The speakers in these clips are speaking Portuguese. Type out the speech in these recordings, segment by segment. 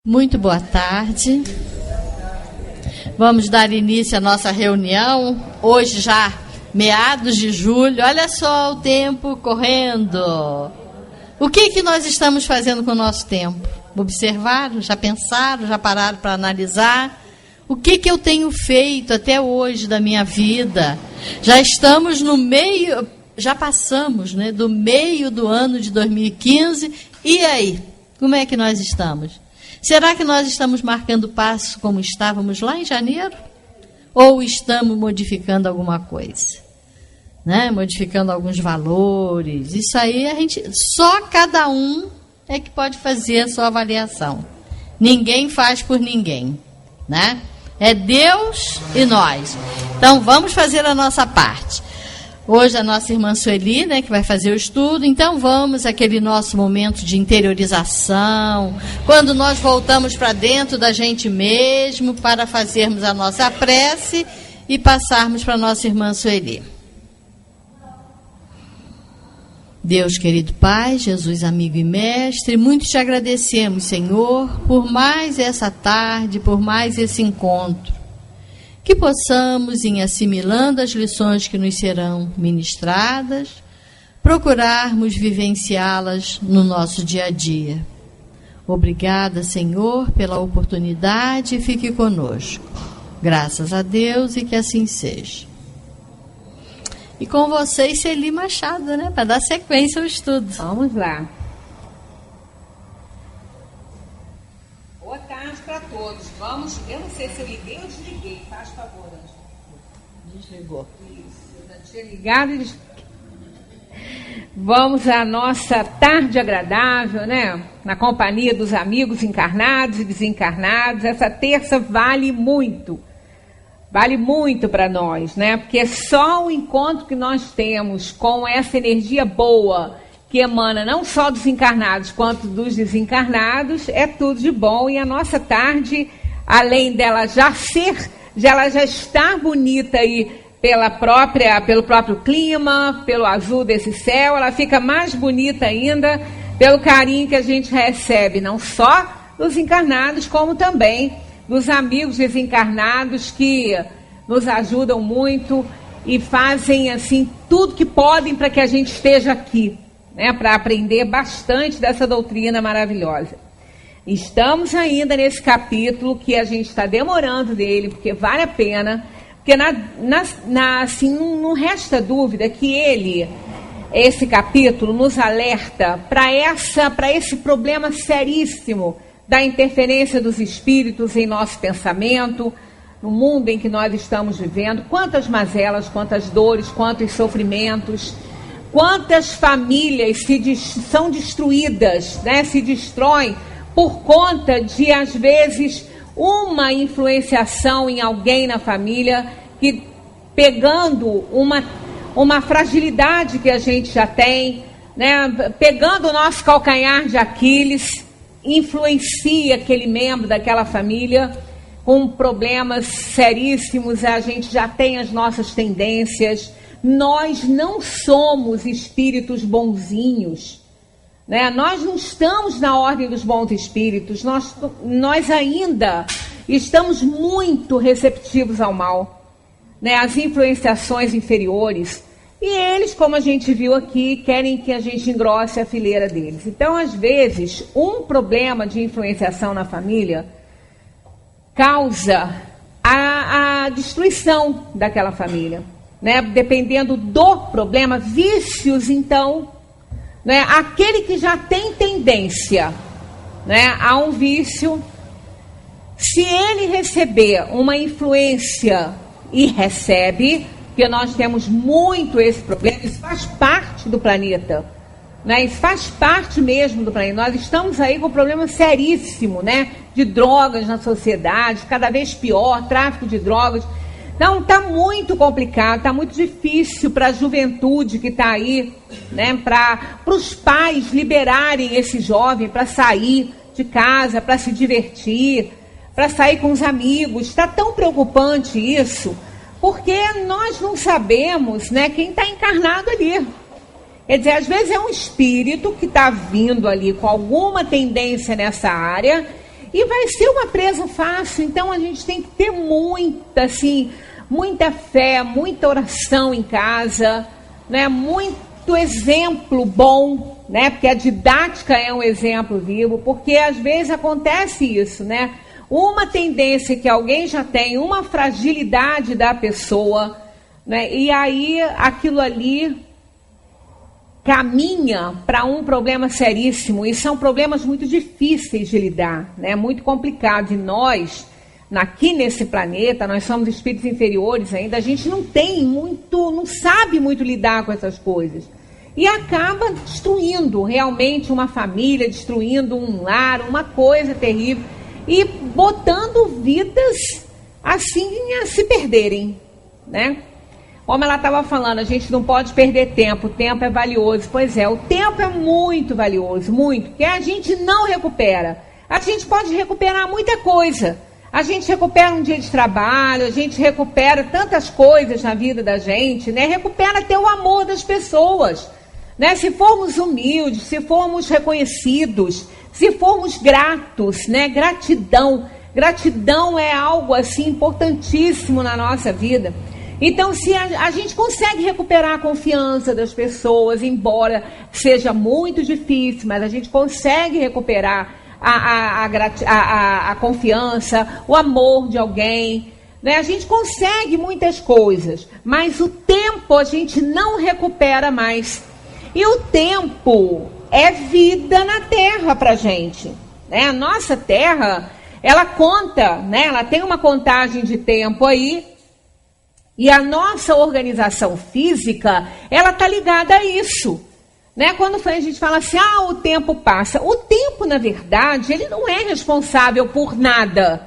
Muito boa tarde. Vamos dar início à nossa reunião. Hoje já meados de julho. Olha só o tempo correndo. O que nós estamos fazendo com o nosso tempo? Observaram? Já pensaram? Já pararam para analisar? O que eu tenho feito até hoje da minha vida? Já estamos no meio, já passamos, né, do meio do ano de 2015. E aí? Como é que nós estamos? Será que nós estamos marcando passo como estávamos lá em janeiro? Ou estamos modificando alguma coisa? Né? Modificando alguns valores? Isso aí só cada um é que pode fazer a sua avaliação. Ninguém faz por ninguém. Né? É Deus e nós. Então vamos fazer a nossa parte. Hoje a nossa irmã Sueli, né, que vai fazer o estudo, então vamos àquele nosso momento de interiorização, quando nós voltamos para dentro da gente mesmo para fazermos a nossa prece e passarmos para a nossa irmã Sueli. Deus querido Pai, Jesus amigo e mestre, muito te agradecemos, Senhor, por mais essa tarde, por mais esse encontro. Que possamos, em assimilando as lições que nos serão ministradas, procurarmos vivenciá-las no nosso dia a dia. Obrigada, Senhor, pela oportunidade e fique conosco. Graças a Deus e que assim seja. E com vocês, Celi Machado, né, para dar sequência ao estudo. Vamos lá. Boa tarde para todos. Vamos, eu não sei se eu liguei ou desliguei, faz favor, Anjo. Desligou. Isso, eu já tinha ligado e desliguei. Vamos à nossa tarde agradável, né? Na companhia dos amigos encarnados e desencarnados. Essa terça vale muito para nós, né? Porque só o encontro que nós temos com essa energia boa que emana não só dos encarnados quanto dos desencarnados, é tudo de bom. E a nossa tarde, além dela ela já está bonita aí pelo próprio clima, pelo azul desse céu, ela fica mais bonita ainda pelo carinho que a gente recebe, não só dos encarnados, como também dos amigos desencarnados que nos ajudam muito e fazem assim tudo que podem para que a gente esteja aqui, né, para aprender bastante dessa doutrina maravilhosa. Estamos ainda nesse capítulo que a gente está demorando dele, porque vale a pena, porque assim, não resta dúvida que esse capítulo nos alerta para esse problema seríssimo da interferência dos espíritos em nosso pensamento, no mundo em que nós estamos vivendo. Quantas mazelas, quantas dores, quantos sofrimentos, quantas famílias são destruídas, né? Se destroem por conta de, às vezes, uma influenciação em alguém na família, que pegando uma fragilidade que a gente já tem, né? Pegando o nosso calcanhar de Aquiles, influencia aquele membro daquela família com problemas seríssimos. A gente já tem as nossas tendências. Nós não somos espíritos bonzinhos, né? Nós não estamos na ordem dos bons espíritos. Nós ainda estamos muito receptivos ao mal, né? Às influenciações inferiores. E eles, como a gente viu aqui, querem que a gente engrosse a fileira deles. Então, às vezes, um problema de influenciação na família causa a destruição daquela família, né? Dependendo do problema, vícios, então, né? Aquele que já tem tendência, né, a um vício, se ele receber uma influência e recebe, porque nós temos muito esse problema, isso faz parte do planeta, né? Isso faz parte mesmo do planeta. Nós estamos aí com um problema seríssimo, né, de drogas na sociedade, cada vez pior, tráfico de drogas. Então está muito complicado, está muito difícil para a juventude que está aí, né, para os pais liberarem esse jovem para sair de casa, para se divertir, para sair com os amigos. Está tão preocupante isso, porque nós não sabemos, né, quem está encarnado ali. Quer dizer, às vezes é um espírito que está vindo ali com alguma tendência nessa área E vai ser uma presa fácil, então a gente tem que ter muita fé, muita oração em casa, né? Muito exemplo bom, né? Porque a didática é um exemplo vivo, porque às vezes acontece isso, né? Uma tendência que alguém já tem, uma fragilidade da pessoa, né? E aí aquilo ali caminha para um problema seríssimo, e são problemas muito difíceis de lidar, né? Muito complicados. E nós, aqui nesse planeta, nós somos espíritos inferiores ainda, a gente não sabe muito lidar com essas coisas. E acaba destruindo realmente uma família, destruindo um lar, uma coisa terrível, e botando vidas assim a se perderem, né? Como ela estava falando, a gente não pode perder tempo, o tempo é valioso. Pois é, o tempo é muito valioso, muito, porque a gente não recupera. A gente pode recuperar muita coisa. A gente recupera um dia de trabalho, a gente recupera tantas coisas na vida da gente, né? Recupera até o amor das pessoas, né? Se formos humildes, se formos reconhecidos, se formos gratos, né? Gratidão é algo assim importantíssimo na nossa vida. Então, se a gente consegue recuperar a confiança das pessoas, embora seja muito difícil, mas a gente consegue recuperar a confiança, o amor de alguém, né? A gente consegue muitas coisas, mas o tempo a gente não recupera mais. E o tempo é vida na Terra para a gente, né? A nossa Terra, ela conta, né? Ela tem uma contagem de tempo aí. E a nossa organização física, ela está ligada a isso, né? Quando a gente fala assim, o tempo passa. O tempo, na verdade, ele não é responsável por nada,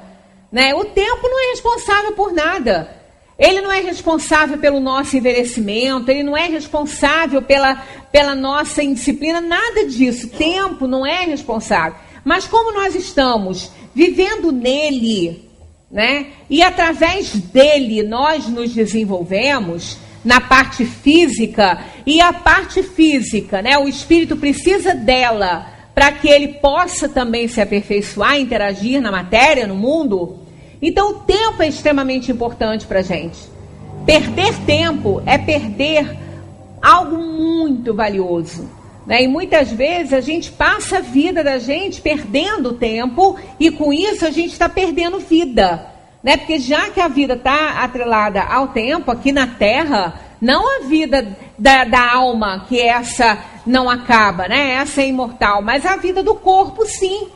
né? O tempo não é responsável por nada. Ele não é responsável pelo nosso envelhecimento, ele não é responsável pela nossa indisciplina, nada disso. O tempo não é responsável. Mas como nós estamos vivendo nele, né? E através dele nós nos desenvolvemos na parte física, e a parte física, né? O espírito precisa dela para que ele possa também se aperfeiçoar, interagir na matéria, no mundo. Então o tempo é extremamente importante para a gente. Perder tempo é perder algo muito valioso, né? E muitas vezes a gente passa a vida da gente perdendo tempo, e com isso a gente está perdendo vida, né? Porque já que a vida está atrelada ao tempo aqui na Terra, não a vida da alma, que essa não acaba, né? Essa é imortal, mas a vida do corpo, sim.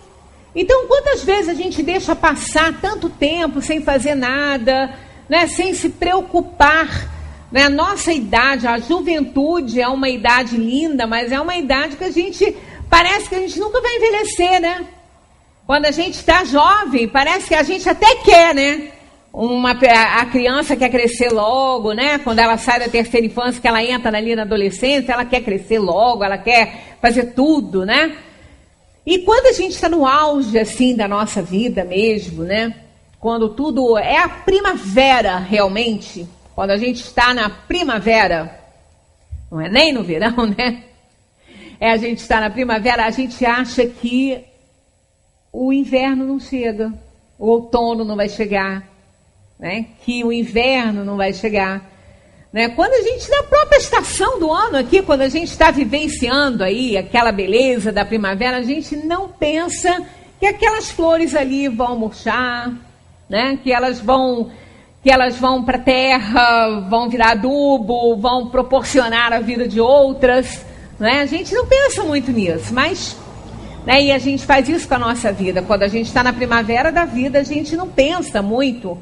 Então, quantas vezes a gente deixa passar tanto tempo sem fazer nada, né? Sem se preocupar, né? A nossa idade, a juventude é uma idade linda, mas é uma idade que a gente, parece que a gente nunca vai envelhecer, né? Quando a gente está jovem, parece que a gente até quer, né? A criança quer crescer logo, né? Quando ela sai da terceira infância, que ela entra ali na adolescência, ela quer crescer logo, ela quer fazer tudo, né? E quando a gente está no auge, assim, da nossa vida mesmo, né? Quando tudo é a primavera, realmente, quando a gente está na primavera, não é nem no verão, né? A gente está na primavera, a gente acha que o inverno não chega, o outono não vai chegar, né? Que o inverno não vai chegar, né? Quando a gente, na própria estação do ano aqui, quando a gente está vivenciando aí aquela beleza da primavera, a gente não pensa que aquelas flores ali vão murchar, né? Que elas vão para a terra, vão virar adubo, vão proporcionar a vida de outras, né? A gente não pensa muito nisso, mas, né? E a gente faz isso com a nossa vida. Quando a gente está na primavera da vida, a gente não pensa muito,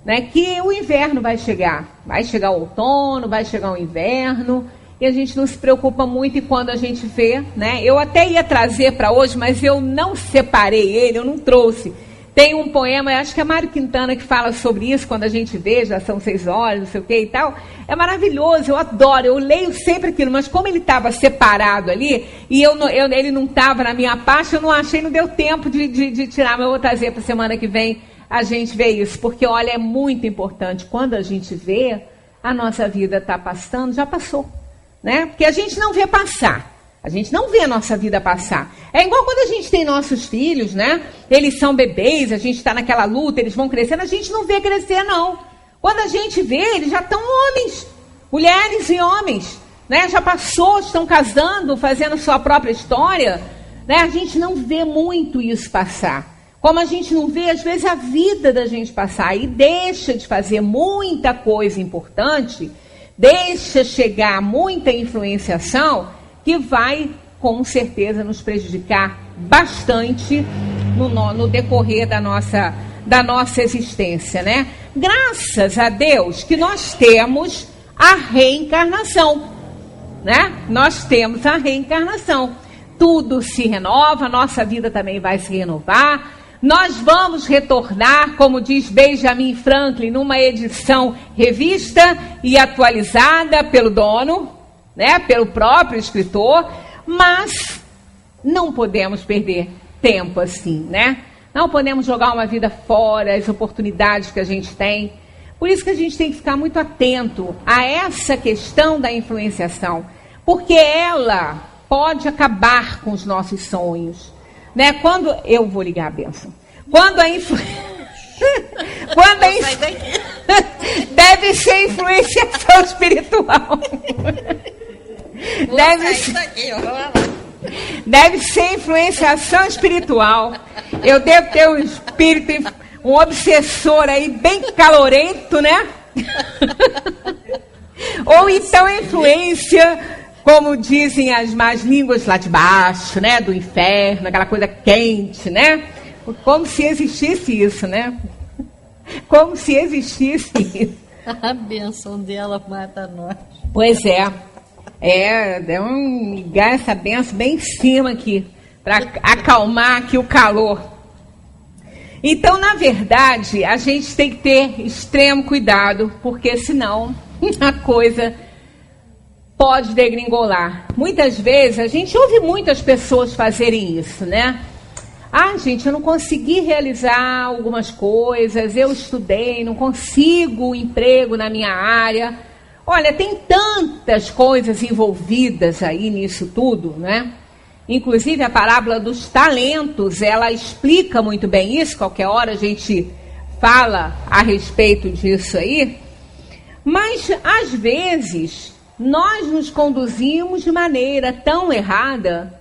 né? Que o inverno vai chegar o outono, vai chegar o inverno, e a gente não se preocupa muito. E quando a gente vê, né? Eu até ia trazer para hoje, mas eu não separei ele, eu não trouxe. Tem um poema, acho que é Mário Quintana que fala sobre isso, quando a gente vê, já são 6 horas, não sei o que e tal. É maravilhoso, eu adoro, eu leio sempre aquilo, mas como ele estava separado ali, e ele não estava na minha pasta, eu não achei, não deu tempo de tirar, mas eu vou trazer para a semana que vem a gente vê isso, porque olha, é muito importante, quando a gente vê, a nossa vida está passando, já passou, né? Porque a gente não vê passar, A gente não vê a nossa vida passar. É igual quando a gente tem nossos filhos, né? Eles são bebês, a gente está naquela luta, eles vão crescendo, a gente não vê crescer, não. Quando a gente vê, eles já estão homens, mulheres e homens, né? Já passou, estão casando, fazendo sua própria história, né? A gente não vê muito isso passar. Como a gente não vê, às vezes, a vida da gente passar e deixa de fazer muita coisa importante, deixa chegar muita influenciação, que vai, com certeza, nos prejudicar bastante no decorrer da nossa existência, né? Graças a Deus que nós temos a reencarnação, né? Nós temos a reencarnação. Tudo se renova, a nossa vida também vai se renovar. Nós vamos retornar, como diz Benjamin Franklin, numa edição revista e atualizada pelo dono, né, pelo próprio escritor, mas não podemos perder tempo assim, né? Não podemos jogar uma vida fora, as oportunidades que a gente tem. Por isso que a gente tem que ficar muito atento a essa questão da influenciação, porque ela pode acabar com os nossos sonhos, né? Quando eu vou ligar a bênção. Quando a deve ser influenciação espiritual. Deve ser influenciação espiritual. Eu devo ter um espírito, um obsessor aí bem calorento, né? Ou então influência, como dizem as más línguas lá de baixo, né? Do inferno, aquela coisa quente, né? Como se existisse isso, né? Como se existisse isso. A bênção dela mata nós. Pois é. Deu ligar essa benção bem em cima aqui, para acalmar aqui o calor. Então, na verdade, a gente tem que ter extremo cuidado, porque senão a coisa pode degringolar. Muitas vezes, a gente ouve muitas pessoas fazerem isso, né? Ah, gente, eu não consegui realizar algumas coisas, eu estudei, não consigo emprego na minha área. Olha, tem tantas coisas envolvidas aí nisso tudo, né? Inclusive a parábola dos talentos, ela explica muito bem isso. Qualquer hora a gente fala a respeito disso aí. Mas, às vezes, nós nos conduzimos de maneira tão errada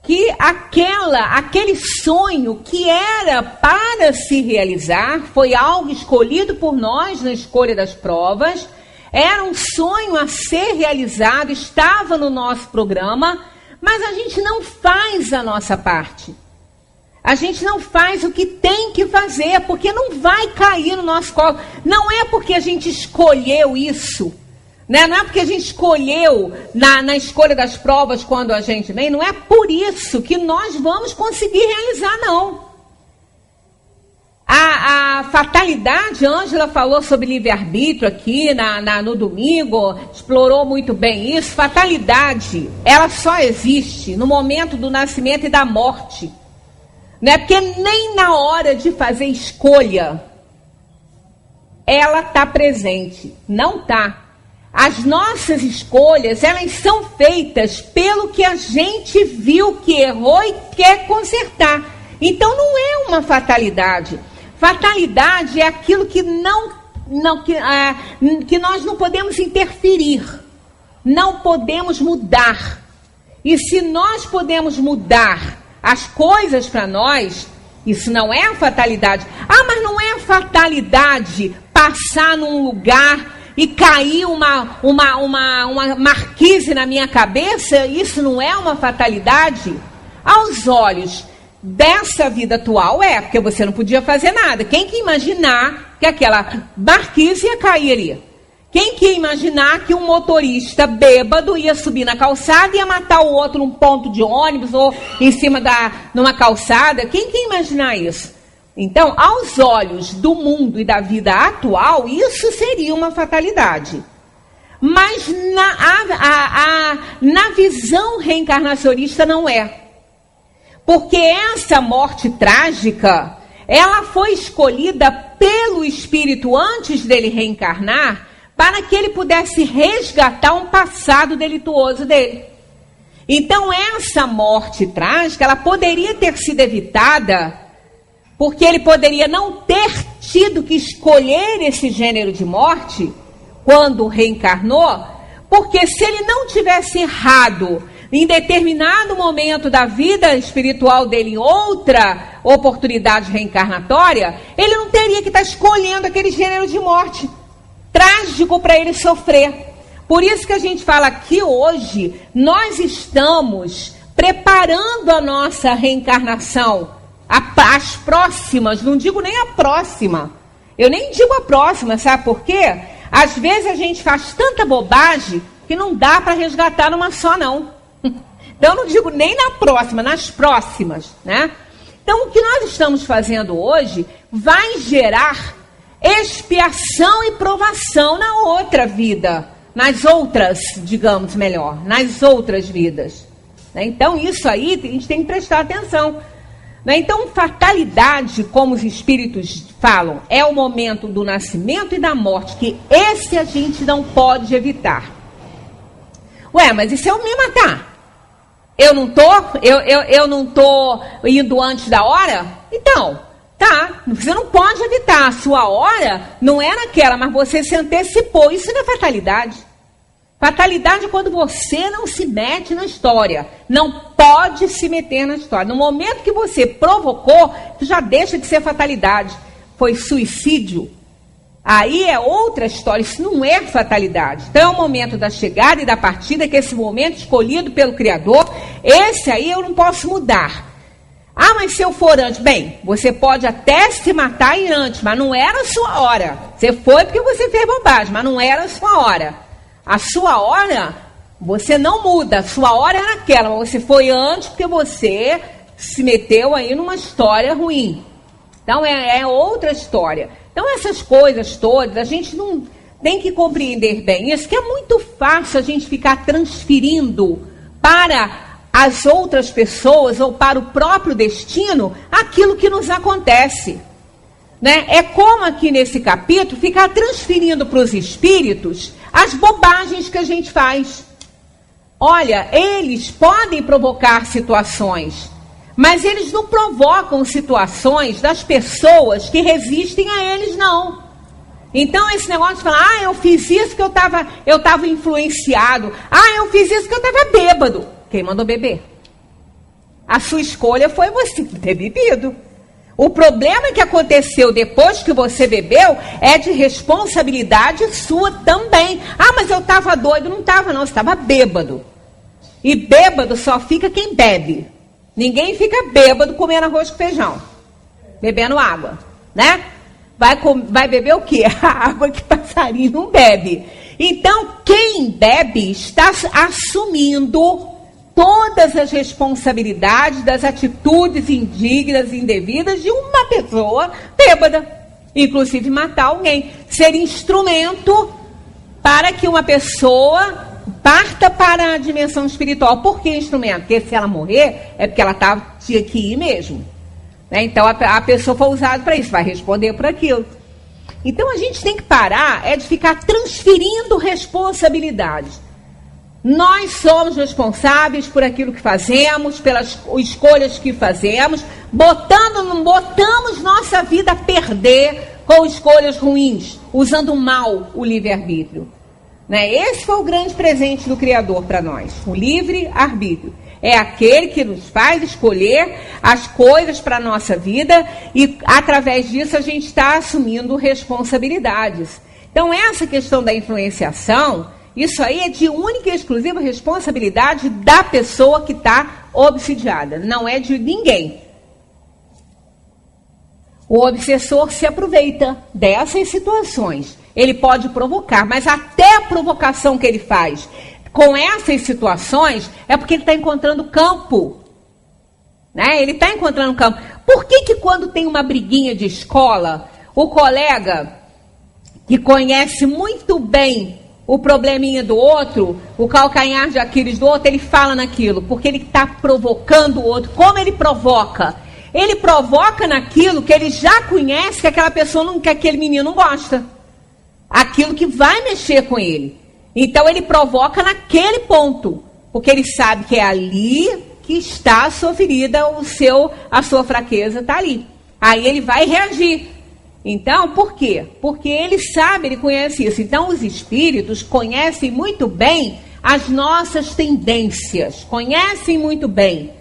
que aquele sonho que era para se realizar, foi algo escolhido por nós na escolha das provas, era um sonho a ser realizado, estava no nosso programa, mas a gente não faz a nossa parte. A gente não faz o que tem que fazer, porque não vai cair no nosso colo. Não é porque a gente escolheu isso, né? Não é porque a gente escolheu na escolha das provas quando a gente vem, não é por isso que nós vamos conseguir realizar, não. A fatalidade, a Ângela falou sobre livre-arbítrio aqui no domingo, explorou muito bem isso. Fatalidade, ela só existe no momento do nascimento e da morte. Né? Porque nem na hora de fazer escolha, ela está presente. Não está. As nossas escolhas, elas são feitas pelo que a gente viu que errou e quer consertar. Então não é uma fatalidade. Fatalidade é aquilo que que nós não podemos interferir, não podemos mudar. E se nós podemos mudar as coisas para nós, isso não é a fatalidade. Ah, mas não é a fatalidade passar num lugar e cair uma marquise na minha cabeça? Isso não é uma fatalidade? Aos olhos dessa vida atual porque você não podia fazer nada. Quem que imaginar que aquela marquise ia cair ali? Quem que ia imaginar que um motorista bêbado ia subir na calçada e ia matar o outro num ponto de ônibus ou em cima numa calçada? Quem que ia imaginar isso? Então, aos olhos do mundo e da vida atual, isso seria uma fatalidade. Mas na visão reencarnacionista não é. Porque essa morte trágica, ela foi escolhida pelo espírito antes dele reencarnar, para que ele pudesse resgatar um passado delituoso dele. Então essa morte trágica, ela poderia ter sido evitada, porque ele poderia não ter tido que escolher esse gênero de morte quando reencarnou, porque se ele não tivesse errado em determinado momento da vida espiritual dele, em outra oportunidade reencarnatória, ele não teria que estar escolhendo aquele gênero de morte trágico para ele sofrer. Por isso que a gente fala que hoje nós estamos preparando a nossa reencarnação, as próximas, não digo nem a próxima, eu nem digo a próxima, sabe por quê? Às vezes a gente faz tanta bobagem que não dá para resgatar numa só, não. Então eu não digo nem na próxima, nas próximas, né? Então o que nós estamos fazendo hoje vai gerar expiação e provação na outra vida, nas outras, digamos melhor, nas outras vidas. Então isso aí a gente tem que prestar atenção. Então fatalidade, como os espíritos falam, é o momento do nascimento e da morte, que esse a gente não pode evitar. Ué, mas e se eu me matar? Eu não tô indo antes da hora? Então, tá, você não pode evitar. A sua hora não é naquela, mas você se antecipou. Isso não é fatalidade. Fatalidade é quando você não se mete na história. Não pode se meter na história. No momento que você provocou, já deixa de ser fatalidade. Foi suicídio. Aí é outra história, isso não é fatalidade. Então é o momento da chegada e da partida, que é esse momento escolhido pelo Criador, esse aí eu não posso mudar. Ah, mas se eu for antes, bem, você pode até se matar e ir antes, mas não era a sua hora. Você foi porque você fez bobagem, mas não era a sua hora. A sua hora, você não muda, a sua hora era aquela, mas você foi antes porque você se meteu aí numa história ruim. Então é outra história. Então essas coisas todas, a gente não tem que compreender bem isso, que é muito fácil a gente ficar transferindo para as outras pessoas ou para o próprio destino aquilo que nos acontece. Né? É como aqui nesse capítulo, ficar transferindo para os espíritos as bobagens que a gente faz. Olha, eles podem provocar situações, mas eles não provocam situações das pessoas que resistem a eles, não. Então esse negócio de falar, eu fiz isso porque eu estava influenciado. Eu fiz isso porque eu estava bêbado. Quem mandou beber? A sua escolha foi você ter bebido. O problema que aconteceu depois que você bebeu é de responsabilidade sua também. Mas eu estava doido. Não estava, não. Você estava bêbado. E bêbado só fica quem bebe. Ninguém fica bêbado comendo arroz com feijão, bebendo água, né? Vai beber o quê? A água que passarinho não bebe. Então, quem bebe está assumindo todas as responsabilidades das atitudes indignas e indevidas de uma pessoa bêbada. Inclusive matar alguém. Ser instrumento para que uma pessoa parta para a dimensão espiritual. Por que instrumento? Porque se ela morrer, é porque ela tinha que ir mesmo. Né? Então a pessoa foi usada para isso, vai responder por aquilo. Então a gente tem que parar de ficar transferindo responsabilidades. Nós somos responsáveis por aquilo que fazemos, pelas escolhas que fazemos, botamos nossa vida a perder com escolhas ruins, usando mal o livre-arbítrio. Né? Esse foi o grande presente do Criador para nós, o livre-arbítrio. É aquele que nos faz escolher as coisas para a nossa vida e, através disso, a gente está assumindo responsabilidades. Então, essa questão da influenciação, isso aí é de única e exclusiva responsabilidade da pessoa que está obsidiada, não é de ninguém. O obsessor se aproveita dessas situações. Ele pode provocar, mas até a provocação que ele faz com essas situações é porque ele está encontrando campo. Né? Ele está encontrando campo. Por que quando tem uma briguinha de escola, o colega que conhece muito bem o probleminha do outro, o calcanhar de Aquiles do outro, ele fala naquilo? Porque ele está provocando o outro. Como ele provoca? Ele provoca naquilo que ele já conhece, que aquela pessoa, que aquele menino não gosta. Aquilo que vai mexer com ele. Então ele provoca naquele ponto. Porque ele sabe que é ali que está a sua ferida, a sua fraqueza está ali. Aí ele vai reagir. Então, por quê? Porque ele sabe, ele conhece isso. Então, os espíritos conhecem muito bem as nossas tendências. Conhecem muito bem.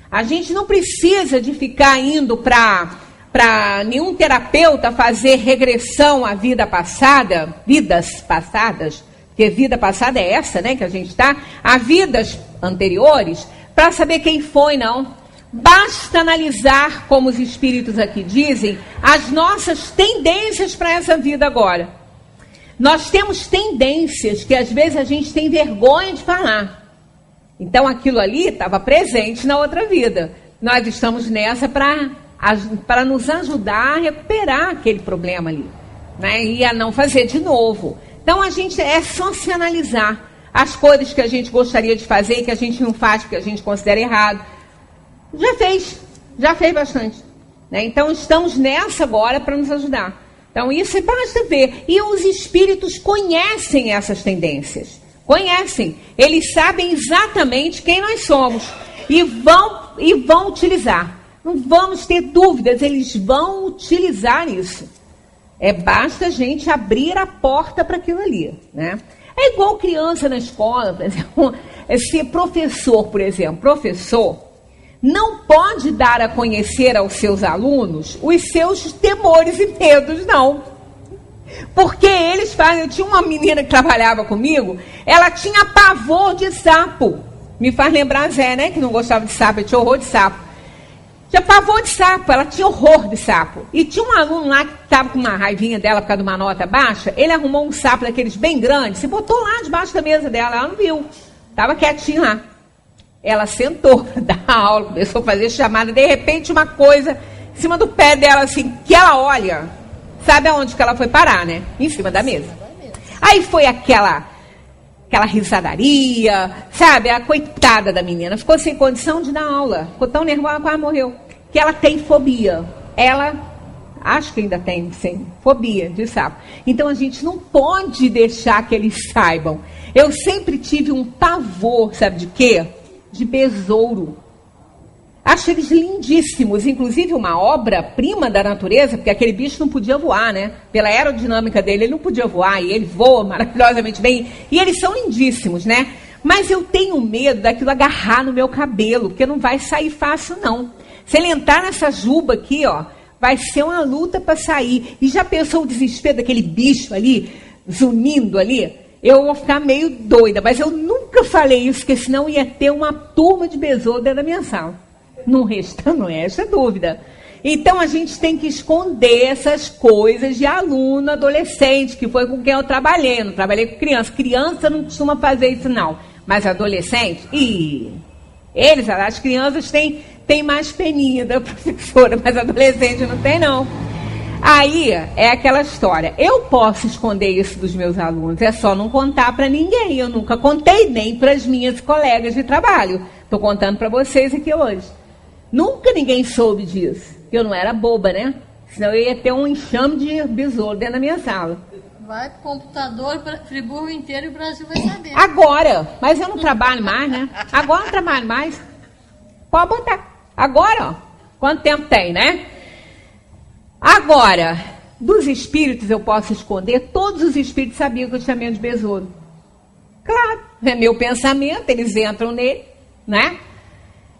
A gente não precisa de ficar indo para nenhum terapeuta fazer regressão à vida passada, vidas passadas, porque vida passada é essa, né, que a gente está, a vidas anteriores, para saber quem foi, não. Basta analisar, como os espíritos aqui dizem, as nossas tendências para essa vida agora. Nós temos tendências que às vezes a gente tem vergonha de falar. Então aquilo ali estava presente na outra vida. Nós estamos nessa para nos ajudar a recuperar aquele problema ali, né? E a não fazer de novo. Então a gente é só se analisar as coisas que a gente gostaria de fazer e que a gente não faz porque a gente considera errado. Já fez bastante, né? Então estamos nessa agora para nos ajudar. Então isso basta ver. E os espíritos conhecem essas tendências. Conhecem. Eles sabem exatamente quem nós somos. E vão utilizar. Não vamos ter dúvidas, eles vão utilizar isso. Basta a gente abrir a porta para aquilo ali, né? É igual criança na escola, por exemplo. Ser professor, por exemplo. Professor não pode dar a conhecer aos seus alunos os seus temores e medos, não. Porque eles fazem... Eu tinha uma menina que trabalhava comigo, ela tinha pavor de sapo. Me faz lembrar Zé, né? Que não gostava de sapo, eu tinha horror de sapo. Tinha pavor de sapo, ela tinha horror de sapo. E tinha um aluno lá que estava com uma raivinha dela por causa de uma nota baixa, ele arrumou um sapo daqueles bem grandes, se botou lá debaixo da mesa dela, ela não viu. Estava quietinha lá. Ela sentou para dar aula, começou a fazer chamada, de repente uma coisa em cima do pé dela, assim, que ela olha, sabe aonde que ela foi parar, né? Em cima da mesa. Aí foi aquela risadaria, sabe? A coitada da menina ficou sem condição de dar aula, ficou tão nervosa, quase morreu. Que ela tem fobia. Ela, acho que ainda tem, sim, fobia de sapo. Então a gente não pode deixar que eles saibam. Eu sempre tive um pavor, sabe de quê? De besouro. Acho eles lindíssimos, inclusive uma obra-prima da natureza, porque aquele bicho não podia voar, né? Pela aerodinâmica dele, ele não podia voar, e ele voa maravilhosamente bem, e eles são lindíssimos, né? Mas eu tenho medo daquilo agarrar no meu cabelo, porque não vai sair fácil, não. Se ele entrar nessa juba aqui, ó, vai ser uma luta para sair. E já pensou o desespero daquele bicho ali, zunindo ali? Eu vou ficar meio doida, mas eu nunca falei isso, porque senão ia ter uma turma de besouro dentro da minha sala. Não resta dúvida. Então a gente tem que esconder essas coisas de aluno, adolescente, que foi com quem eu trabalhei. Não trabalhei com criança. Criança não costuma fazer isso, não. Mas adolescente, as crianças têm mais peninha da professora, mas adolescente não tem, não. Aí é aquela história. Eu posso esconder isso dos meus alunos, é só não contar para ninguém. Eu nunca contei nem para as minhas colegas de trabalho. Estou contando para vocês aqui hoje. Nunca ninguém soube disso. Eu não era boba, né? Senão eu ia ter um enxame de besouro dentro da minha sala. Vai pro computador, Friburgo inteiro e o Brasil vai saber. Agora, mas eu não trabalho mais, né? Agora eu não trabalho mais. Pode botar. Agora, ó. Quanto tempo tem, né? Agora, dos espíritos eu posso esconder. Todos os espíritos sabiam que eu tinha medo de besouro. Claro, é meu pensamento, eles entram nele, né?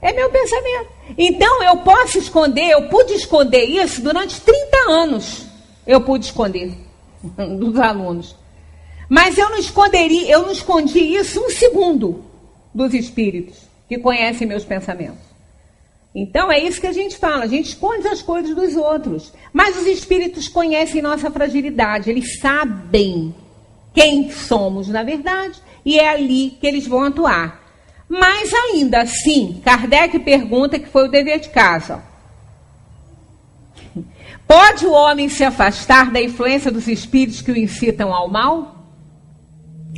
É meu pensamento. Então eu posso esconder, eu pude esconder isso durante 30 anos. Eu pude esconder dos alunos. Mas eu não escondi isso um segundo dos espíritos que conhecem meus pensamentos. Então é isso que a gente fala, a gente esconde as coisas dos outros. Mas os espíritos conhecem nossa fragilidade, eles sabem quem somos na verdade e é ali que eles vão atuar. Mas ainda assim, Kardec pergunta, que foi o dever de casa. Pode o homem se afastar da influência dos espíritos que o incitam ao mal?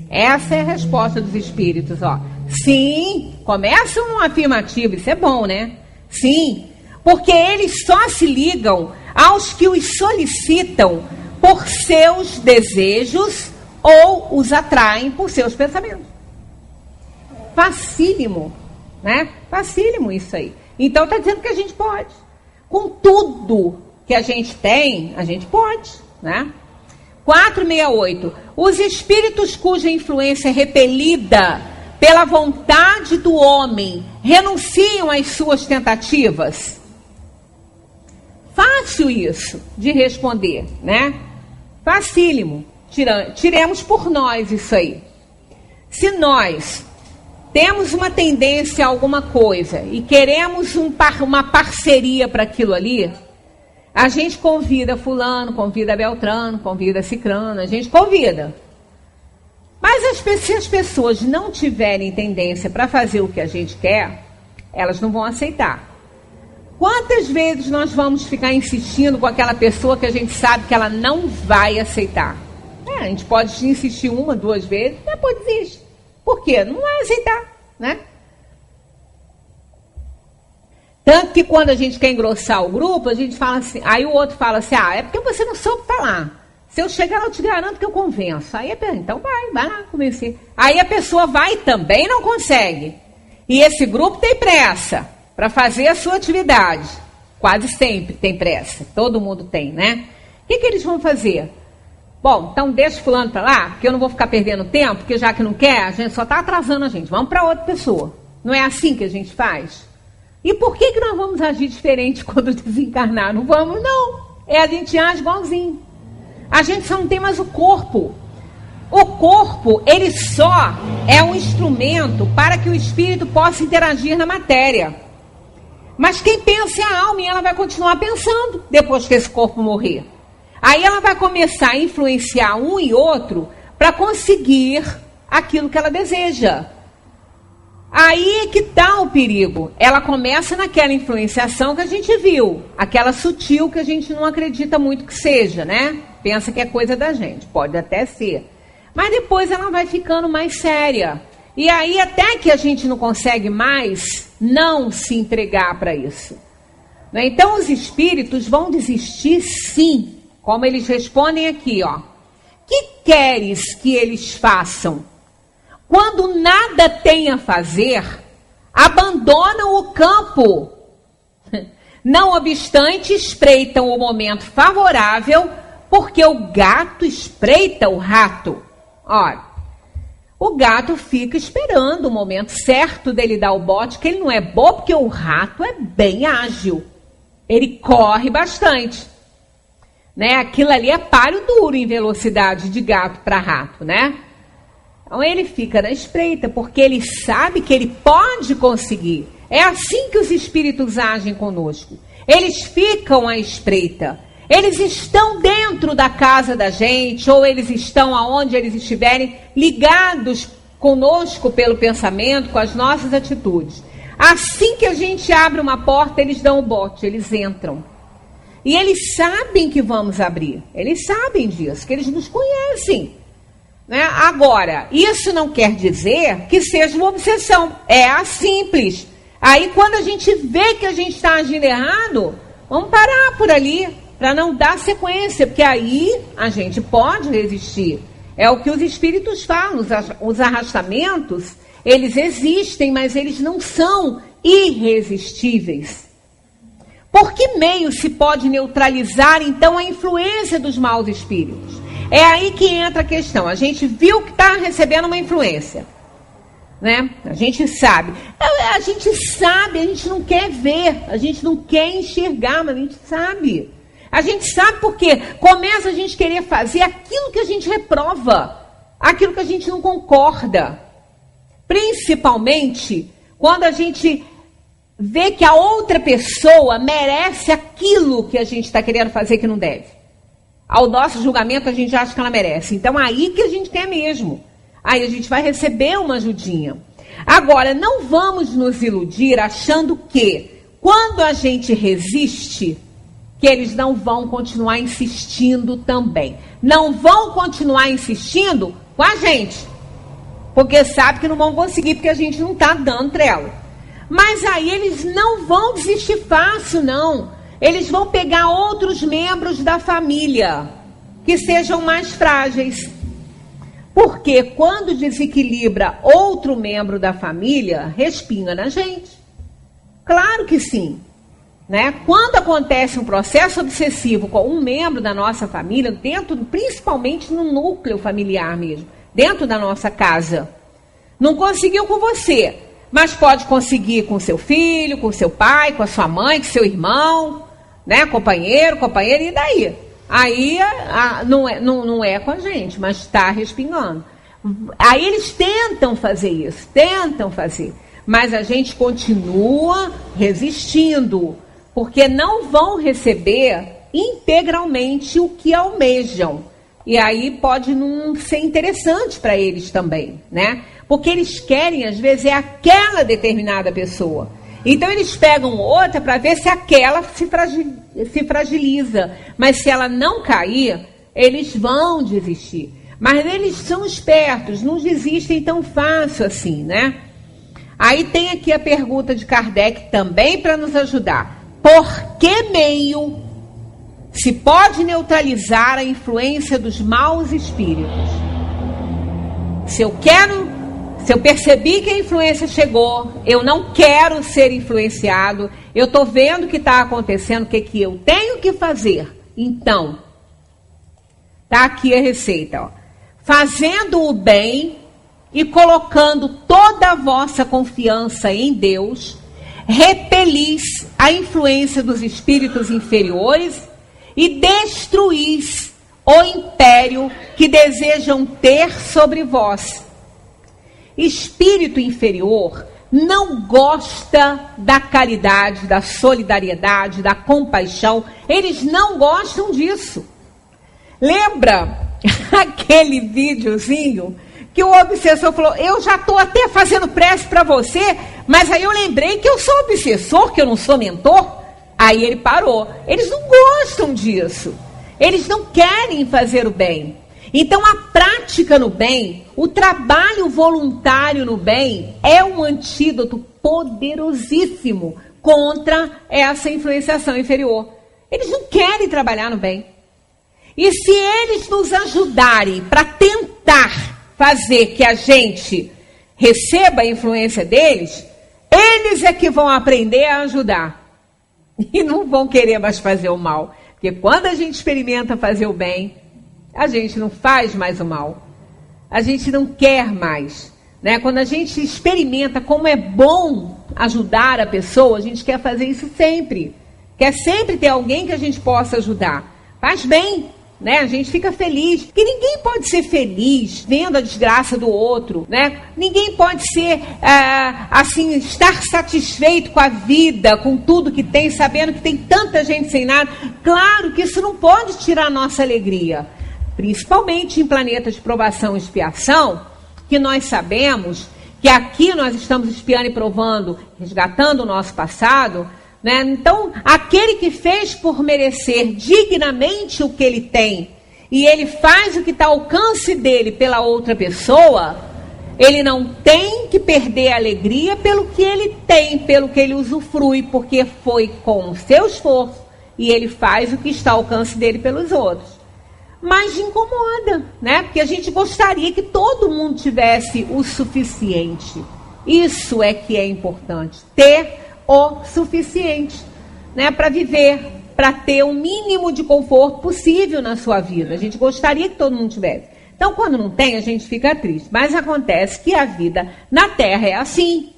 Essa é a resposta dos espíritos, ó. Sim, começa um afirmativo, isso é bom, né? Sim, porque eles só se ligam aos que os solicitam por seus desejos ou os atraem por seus pensamentos. Facílimo, né? Facílimo isso aí. Então está dizendo que a gente pode. Com tudo que a gente tem, a gente pode, né? 468. Os espíritos cuja influência é repelida pela vontade do homem renunciam às suas tentativas? Fácil isso de responder, né? Facílimo. Tiremos por nós isso aí. Se nós temos uma tendência a alguma coisa e queremos uma parceria para aquilo ali, a gente convida fulano, convida Beltrano, convida Cicrano, a gente convida. Mas se as pessoas não tiverem tendência para fazer o que a gente quer, elas não vão aceitar. Quantas vezes nós vamos ficar insistindo com aquela pessoa que a gente sabe que ela não vai aceitar? A gente pode insistir 1, 2 vezes, depois desiste. Por quê? Não vai aceitar, né? Tanto que quando a gente quer engrossar o grupo, a gente fala assim, aí o outro fala assim, é porque você não soube falar. Se eu chegar lá, eu te garanto que eu convenço. Aí então vai lá convencer. Aí a pessoa vai e também não consegue. E esse grupo tem pressa para fazer a sua atividade. Quase sempre tem pressa. Todo mundo tem, né? O que eles vão fazer? Bom, então deixa fulano para lá, porque eu não vou ficar perdendo tempo, porque já que não quer, a gente só está atrasando a gente. Vamos para outra pessoa. Não é assim que a gente faz? E por que nós vamos agir diferente quando desencarnar? Não vamos, não. A gente age igualzinho. A gente só não tem mais o corpo. O corpo, ele só é um instrumento para que o espírito possa interagir na matéria. Mas quem pensa é a alma e ela vai continuar pensando depois que esse corpo morrer. Aí ela vai começar a influenciar um e outro para conseguir aquilo que ela deseja. Aí é que está o perigo. Ela começa naquela influenciação que a gente viu. Aquela sutil que a gente não acredita muito que seja, né? Pensa que é coisa da gente. Pode até ser. Mas depois ela vai ficando mais séria. E aí até que a gente não consegue mais não se entregar para isso. Então os espíritos vão desistir sim. Como eles respondem aqui, ó. Que queres que eles façam? Quando nada tem a fazer, abandonam o campo. Não obstante, espreitam o momento favorável, porque o gato espreita o rato. Olha, o gato fica esperando o momento certo dele dar o bote, que ele não é bobo, porque o rato é bem ágil. Ele corre bastante. Né? Aquilo ali é páreo duro em velocidade de gato para rato, né? Então ele fica na espreita, porque ele sabe que ele pode conseguir. É assim que os espíritos agem conosco. Eles ficam à espreita. Eles estão dentro da casa da gente, ou eles estão aonde eles estiverem, ligados conosco pelo pensamento, com as nossas atitudes. Assim que a gente abre uma porta, eles dão o bote, eles entram. E eles sabem que vamos abrir. Eles sabem disso, que eles nos conhecem. Né? Agora, isso não quer dizer que seja uma obsessão. É simples. Aí, quando a gente vê que a gente está agindo errado, vamos parar por ali, para não dar sequência. Porque aí a gente pode resistir. É o que os espíritos falam. Os arrastamentos, eles existem, mas eles não são irresistíveis. Por que meio se pode neutralizar, então, a influência dos maus espíritos? É aí que entra a questão. A gente viu que está recebendo uma influência. Né? A gente sabe. A gente não quer ver, a gente não quer enxergar, mas a gente sabe. A gente sabe porque começa a gente querer fazer aquilo que a gente reprova, aquilo que a gente não concorda. Principalmente quando a gente vê que a outra pessoa merece aquilo que a gente está querendo fazer que não deve. Ao nosso julgamento, a gente acha que ela merece. Então, aí que a gente quer mesmo. Aí a gente vai receber uma ajudinha. Agora, não vamos nos iludir achando que, quando a gente resiste, que eles não vão continuar insistindo também. Não vão continuar insistindo com a gente. Porque sabe que não vão conseguir, porque a gente não está dando trela. Mas aí eles não vão desistir fácil, não. Eles vão pegar outros membros da família que sejam mais frágeis. Porque quando desequilibra outro membro da família, respinga na gente. Claro que sim. Né? Quando acontece um processo obsessivo com um membro da nossa família, principalmente no núcleo familiar mesmo, dentro da nossa casa, não conseguiu com você, mas pode conseguir com seu filho, com seu pai, com a sua mãe, com seu irmão, né? Companheira, e daí? Aí não é com a gente, mas está respingando. Aí eles tentam fazer isso, mas a gente continua resistindo, porque não vão receber integralmente o que almejam. E aí pode não ser interessante para eles também, né? Porque eles querem, às vezes, é aquela determinada pessoa. Então eles pegam outra para ver se aquela se fragiliza. Mas se ela não cair, eles vão desistir. Mas eles são espertos, não desistem tão fácil assim, né? Aí tem aqui a pergunta de Kardec também para nos ajudar. Por que meio se pode neutralizar a influência dos maus espíritos? Se eu percebi que a influência chegou, eu não quero ser influenciado, eu estou vendo o que está acontecendo, o que eu tenho que fazer. Então, está aqui a receita. Ó. Fazendo o bem e colocando toda a vossa confiança em Deus, repelis a influência dos espíritos inferiores e destruís o império que desejam ter sobre vós. Espírito inferior não gosta da caridade, da solidariedade, da compaixão. Eles não gostam disso. Lembra aquele videozinho que o obsessor falou, eu já estou até fazendo prece para você, mas aí eu lembrei que eu sou obsessor, que eu não sou mentor. Aí ele parou. Eles não gostam disso. Eles não querem fazer o bem. Então, a prática no bem, o trabalho voluntário no bem, é um antídoto poderosíssimo contra essa influenciação inferior. Eles não querem trabalhar no bem. E se eles nos ajudarem para tentar fazer que a gente receba a influência deles, eles é que vão aprender a ajudar. E não vão querer mais fazer o mal. Porque quando a gente experimenta fazer o bem, a gente não faz mais o mal. A gente não quer mais. Né? Quando a gente experimenta como é bom ajudar a pessoa, a gente quer fazer isso sempre. Quer sempre ter alguém que a gente possa ajudar. Faz bem. Né? A gente fica feliz. Porque ninguém pode ser feliz vendo a desgraça do outro. Né? Ninguém pode ser, assim, estar satisfeito com a vida, com tudo que tem, sabendo que tem tanta gente sem nada. Claro que isso não pode tirar a nossa alegria. Principalmente em planetas de provação e expiação, que nós sabemos que aqui nós estamos espiando e provando, resgatando o nosso passado, né? Então, aquele que fez por merecer dignamente o que ele tem, e ele faz o que está ao alcance dele pela outra pessoa, ele não tem que perder a alegria pelo que ele tem, pelo que ele usufrui, porque foi com o seu esforço, e ele faz o que está ao alcance dele pelos outros. Mas incomoda, né? Porque a gente gostaria que todo mundo tivesse o suficiente. Isso é que é importante, ter o suficiente, né? Para viver, para ter o mínimo de conforto possível na sua vida. A gente gostaria que todo mundo tivesse. Então, quando não tem, a gente fica triste. Mas acontece que a vida na Terra é assim.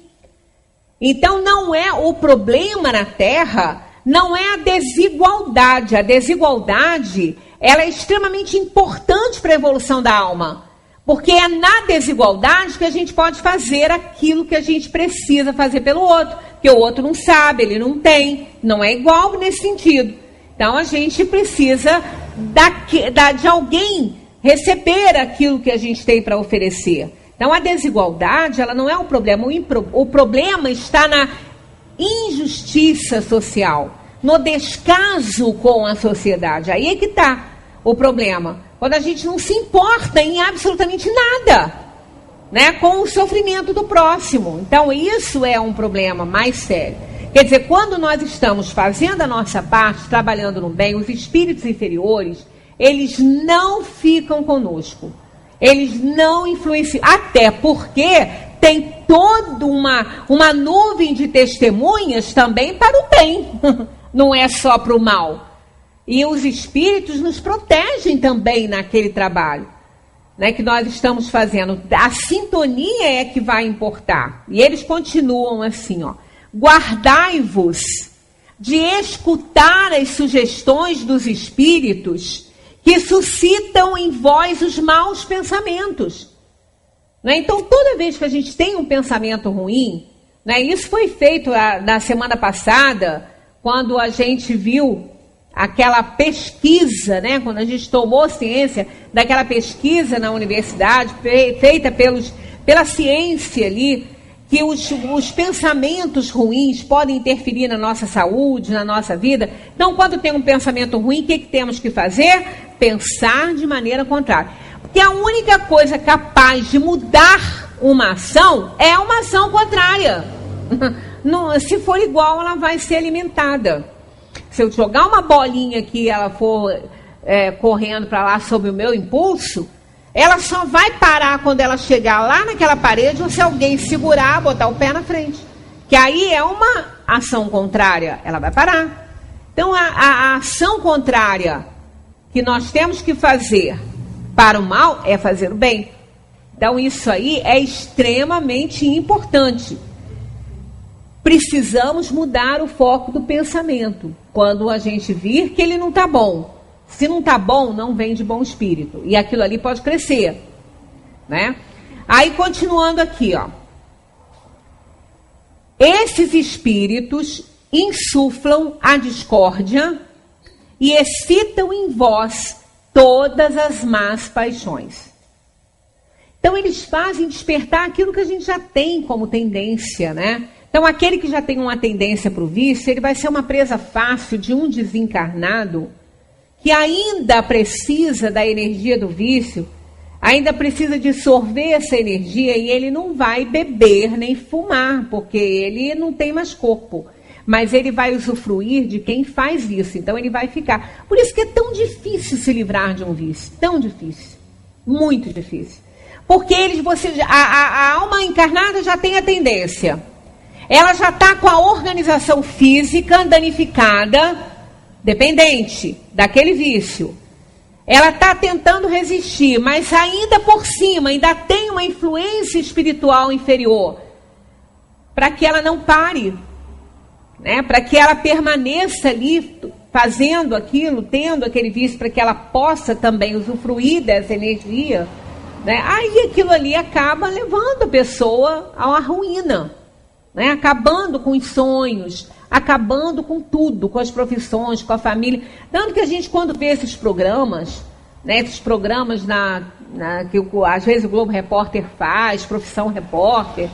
Então, não é o problema na Terra, não é a desigualdade. A desigualdade, ela é extremamente importante para a evolução da alma. Porque é na desigualdade que a gente pode fazer aquilo que a gente precisa fazer pelo outro. Porque o outro não sabe, ele não tem, não é igual nesse sentido. Então, a gente precisa de alguém receber aquilo que a gente tem para oferecer. Então, a desigualdade, ela não é um problema. O problema está na injustiça social, no descaso com a sociedade. Aí é que está o problema. Quando a gente não se importa em absolutamente nada, né, com o sofrimento do próximo. Então, isso é um problema mais sério. Quer dizer, quando nós estamos fazendo a nossa parte, trabalhando no bem, os espíritos inferiores, eles não ficam conosco. Eles não influenciam, até porque tem toda uma nuvem de testemunhas também para o bem, não é só para o mal. E os espíritos nos protegem também naquele trabalho, né, que nós estamos fazendo. A sintonia é que vai importar. E eles continuam assim, ó: guardai-vos de escutar as sugestões dos espíritos que suscitam em vós os maus pensamentos. Né? Então, toda vez que a gente tem um pensamento ruim, né, isso foi feito na semana passada, quando a gente viu aquela pesquisa, né, quando a gente tomou ciência daquela pesquisa na universidade, feita pela ciência ali, que os pensamentos ruins podem interferir na nossa saúde, na nossa vida. Então, quando tem um pensamento ruim, o que temos que fazer? Pensar de maneira contrária. Porque a única coisa capaz de mudar uma ação é uma ação contrária. Se for igual, ela vai ser alimentada. Se eu jogar uma bolinha aqui e ela for correndo para lá sob o meu impulso, ela só vai parar quando ela chegar lá naquela parede ou se alguém segurar, botar o pé na frente. Que aí é uma ação contrária, ela vai parar. Então, a ação contrária que nós temos que fazer para o mal é fazer o bem. Então, isso aí é extremamente importante. Precisamos mudar o foco do pensamento quando a gente vir que ele não está bom. Se não está bom, não vem de bom espírito. E aquilo ali pode crescer, né? Aí, continuando aqui, ó. Esses espíritos insuflam a discórdia e excitam em vós todas as más paixões. Então, eles fazem despertar aquilo que a gente já tem como tendência, né? Então, aquele que já tem uma tendência para o vício, ele vai ser uma presa fácil de um desencarnado que ainda precisa da energia do vício, ainda precisa de sorver essa energia, e ele não vai beber nem fumar, porque ele não tem mais corpo. Mas ele vai usufruir de quem faz isso, então ele vai ficar. Por isso que é tão difícil se livrar de um vício, tão difícil, muito difícil. Porque a alma encarnada já tem a tendência, ela já está com a organização física danificada, dependente daquele vício. Ela está tentando resistir, mas ainda por cima, ainda tem uma influência espiritual inferior, para que ela não pare, né? Para que ela permaneça ali fazendo aquilo, tendo aquele vício, para que ela possa também usufruir dessa energia, né? Aí aquilo ali acaba levando a pessoa a uma ruína, né? Acabando com os sonhos, acabando com tudo, com as profissões, com a família. Tanto que a gente, quando vê esses programas, né, esses programas que às vezes o Globo Repórter faz, Profissão Repórter,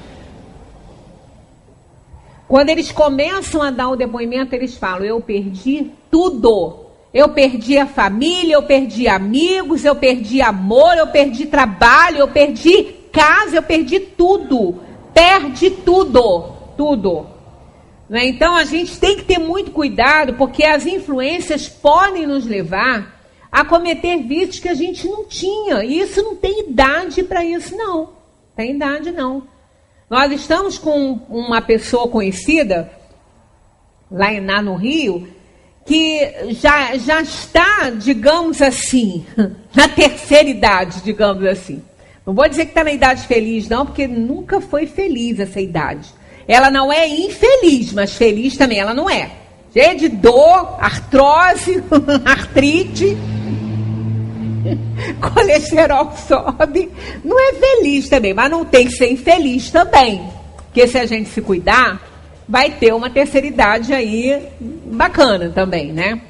quando eles começam a dar o depoimento, eles falam: eu perdi tudo. Eu perdi a família, eu perdi amigos, eu perdi amor, eu perdi trabalho, eu perdi casa, eu perdi tudo. Perde tudo, tudo. Então, a gente tem que ter muito cuidado, porque as influências podem nos levar a cometer vícios que a gente não tinha. E isso não tem idade para isso, não. Tem idade, não. Nós estamos com uma pessoa conhecida, lá no Rio, que já está, digamos assim, na terceira idade, digamos assim. Não vou dizer que está na idade feliz, não, porque nunca foi feliz essa idade. Ela não é infeliz, mas feliz também ela não é. Cheia de dor, artrose, artrite, colesterol sobe. Não é feliz também, mas não tem que ser infeliz também. Porque se a gente se cuidar, vai ter uma terceira idade aí bacana também, né?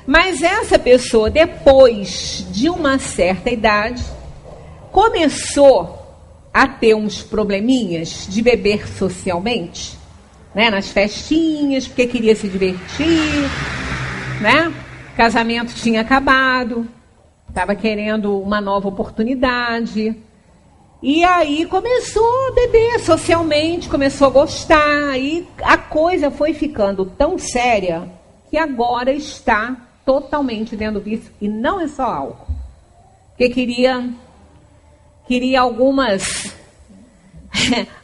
Mas essa pessoa, depois de uma certa idade, começou a ter uns probleminhas de beber socialmente, né? Nas festinhas, porque queria se divertir, né? Casamento tinha acabado, estava querendo uma nova oportunidade. E aí começou a beber socialmente, começou a gostar, e a coisa foi ficando tão séria que agora está totalmente dentro do vício, e não é só álcool. Porque queria queria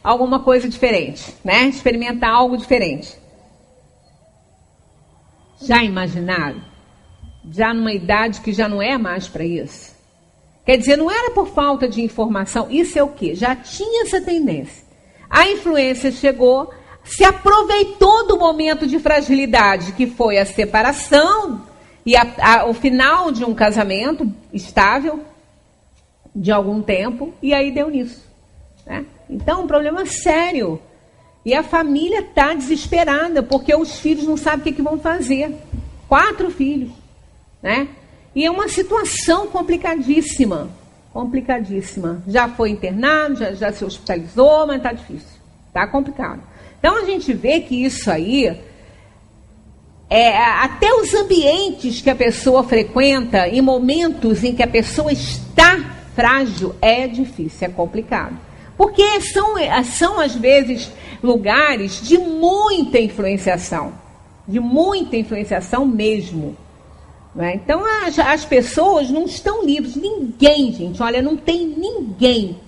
alguma coisa diferente, né? Experimentar algo diferente. Já imaginaram? Já numa idade que já não é mais para isso? Quer dizer, não era por falta de informação, isso é o quê? Já tinha essa tendência. A influência chegou, se aproveitou do momento de fragilidade, que foi a separação e o final de um casamento estável, de algum tempo, e aí deu nisso, né? Então, um problema sério. E a família está desesperada, porque os filhos não sabem o que vão fazer. 4 filhos, né? E é uma situação complicadíssima. Complicadíssima. Já foi internado, já se hospitalizou, mas está difícil. Está complicado. Então, a gente vê que isso aí, até os ambientes que a pessoa frequenta, em momentos em que a pessoa está frágil, é difícil, é complicado. Porque são às vezes, lugares de muita influenciação mesmo. Né? Então, as pessoas não estão livres. Ninguém, gente, olha, não tem ninguém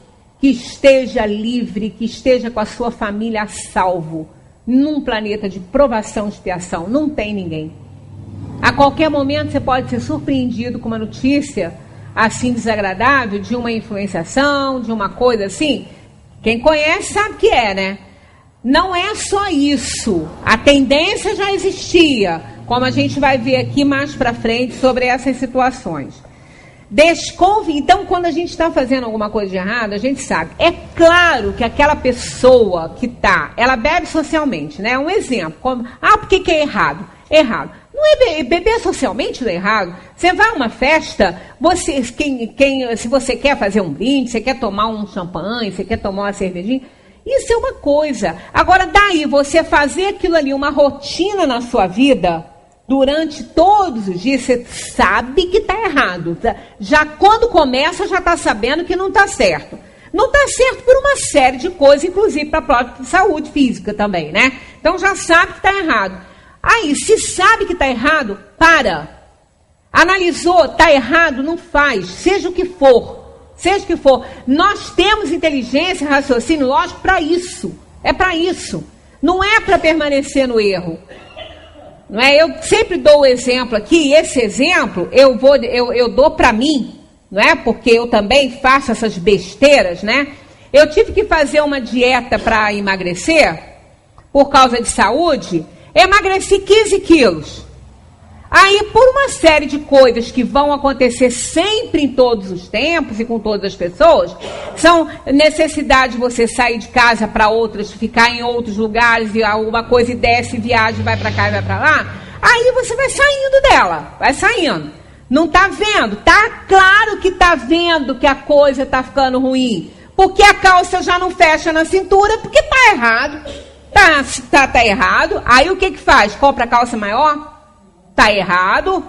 que esteja livre, que esteja com a sua família a salvo, num planeta de provação e expiação. Não tem ninguém. A qualquer momento você pode ser surpreendido com uma notícia assim desagradável, de uma influenciação, de uma coisa assim. Quem conhece sabe que é, né? Não é só isso. A tendência já existia, como a gente vai ver aqui mais para frente sobre essas situações. Então, quando a gente está fazendo alguma coisa de errado, a gente sabe. É claro que aquela pessoa que ela bebe socialmente, né? Um exemplo. Por que é errado? Errado. Não é beber socialmente não é errado. Você vai a uma festa, se você quer fazer um brinde, você quer tomar um champanhe, você quer tomar uma cervejinha, isso é uma coisa. Agora, daí, você fazer aquilo ali, uma rotina na sua vida, durante todos os dias, você sabe que está errado. Já quando começa, já está sabendo que não está certo. Não está certo por uma série de coisas, inclusive para a própria saúde física também, né? Então, já sabe que está errado. Aí, se sabe que está errado, para. Analisou, está errado, não faz. Seja o que for. Seja o que for. Nós temos inteligência, raciocínio lógico para isso. É para isso. Não é para permanecer no erro. Não é? Eu sempre dou o exemplo aqui, e esse exemplo eu dou para mim, não é? Porque eu também faço essas besteiras, né? Eu tive que fazer uma dieta para emagrecer, por causa de saúde. Emagreci 15 quilos. Aí, por uma série de coisas que vão acontecer sempre em todos os tempos e com todas as pessoas, são necessidade de você sair de casa para outras, ficar em outros lugares, e alguma coisa e desce, viaja, vai para cá e vai para lá, aí você vai saindo dela, vai saindo. Não está vendo? Tá claro que está vendo que a coisa está ficando ruim, porque a calça já não fecha na cintura, porque está errado. Tá errado. Aí o que faz? Compra a calça maior? Tá errado.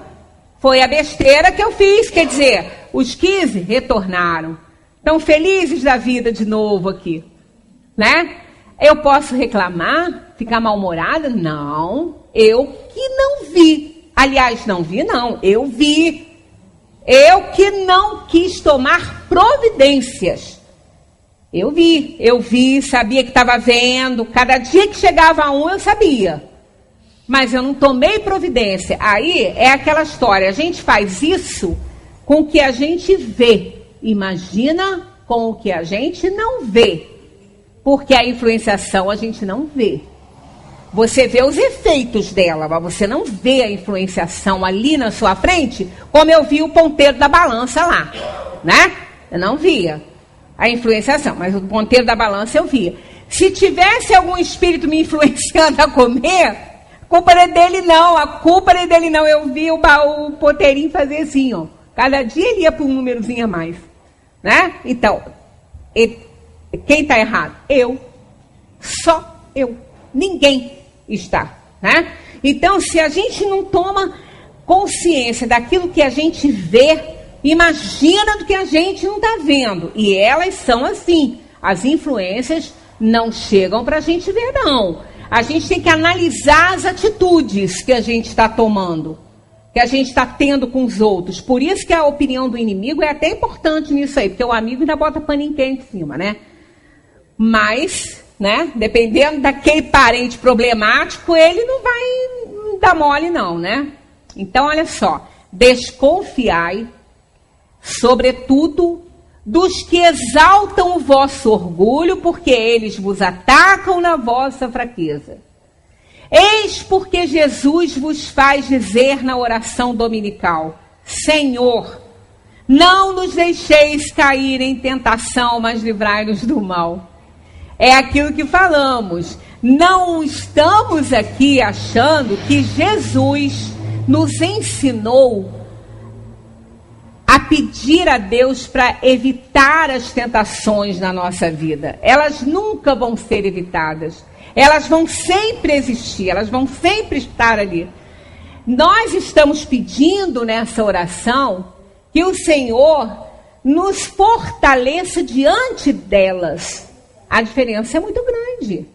Foi a besteira que eu fiz. Quer dizer, os 15 retornaram. Estão felizes da vida de novo aqui. Né? Eu posso reclamar? Ficar mal-humorada? Não. Eu que não vi. Aliás, não vi não. Eu vi. Eu que não quis tomar providências. Eu vi, sabia que estava vendo. Cada dia que chegava um, eu sabia. Mas eu não tomei providência. Aí é aquela história. A gente faz isso com o que a gente vê. Imagina com o que a gente não vê. Porque a influenciação a gente não vê. Você vê os efeitos dela, mas você não vê a influenciação ali na sua frente, como eu vi o ponteiro da balança lá. Né? Eu não via a influenciação, mas o ponteiro da balança eu via. Se tivesse algum espírito me influenciando a comer, a culpa não é dele não, Eu vi o ponteirinho fazer assim, ó. Cada dia ele ia para um númerozinho a mais. Né? Então, quem está errado? Eu. Só eu. Ninguém está. Né? Então, se a gente não toma consciência daquilo que a gente vê, imagina do que a gente não está vendo. E elas são assim. As influências não chegam para a gente ver, não. A gente tem que analisar as atitudes que a gente está tomando. que a gente está tendo com os outros. Por isso que a opinião do inimigo é até importante nisso aí, porque o amigo ainda bota paninho quente em cima, né? Mas, né, dependendo daquele parente problemático, ele não vai dar mole não, né? Então, olha só, desconfiai, sobretudo, dos que exaltam o vosso orgulho, porque eles vos atacam na vossa fraqueza. Eis porque Jesus vos faz dizer na oração dominical: Senhor, não nos deixeis cair em tentação, mas livrai-nos do mal. É aquilo que falamos. Não estamos aqui achando que Jesus nos ensinou a pedir a Deus para evitar as tentações na nossa vida. Elas nunca vão ser evitadas. Elas vão sempre existir, elas vão sempre estar ali. Nós estamos pedindo nessa oração que o Senhor nos fortaleça diante delas. A diferença é muito grande,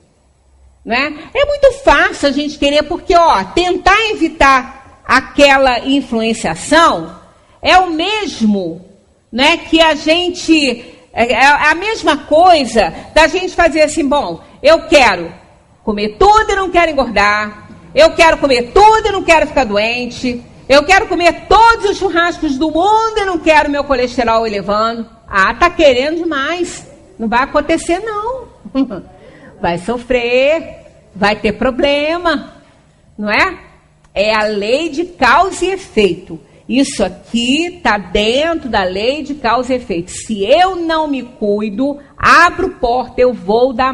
né? É muito fácil a gente querer, porque tentar evitar aquela influenciação é o mesmo, né, que a gente... É a mesma coisa da gente fazer assim, bom, eu quero comer tudo e não quero engordar, eu quero comer tudo e não quero ficar doente, eu quero comer todos os churrascos do mundo e não quero meu colesterol elevando. Tá querendo demais. Não vai acontecer, não. Vai sofrer, vai ter problema, não é? É a lei de causa e efeito. Isso aqui está dentro da lei de causa e efeito. Se eu não me cuido, abro porta, eu vou dar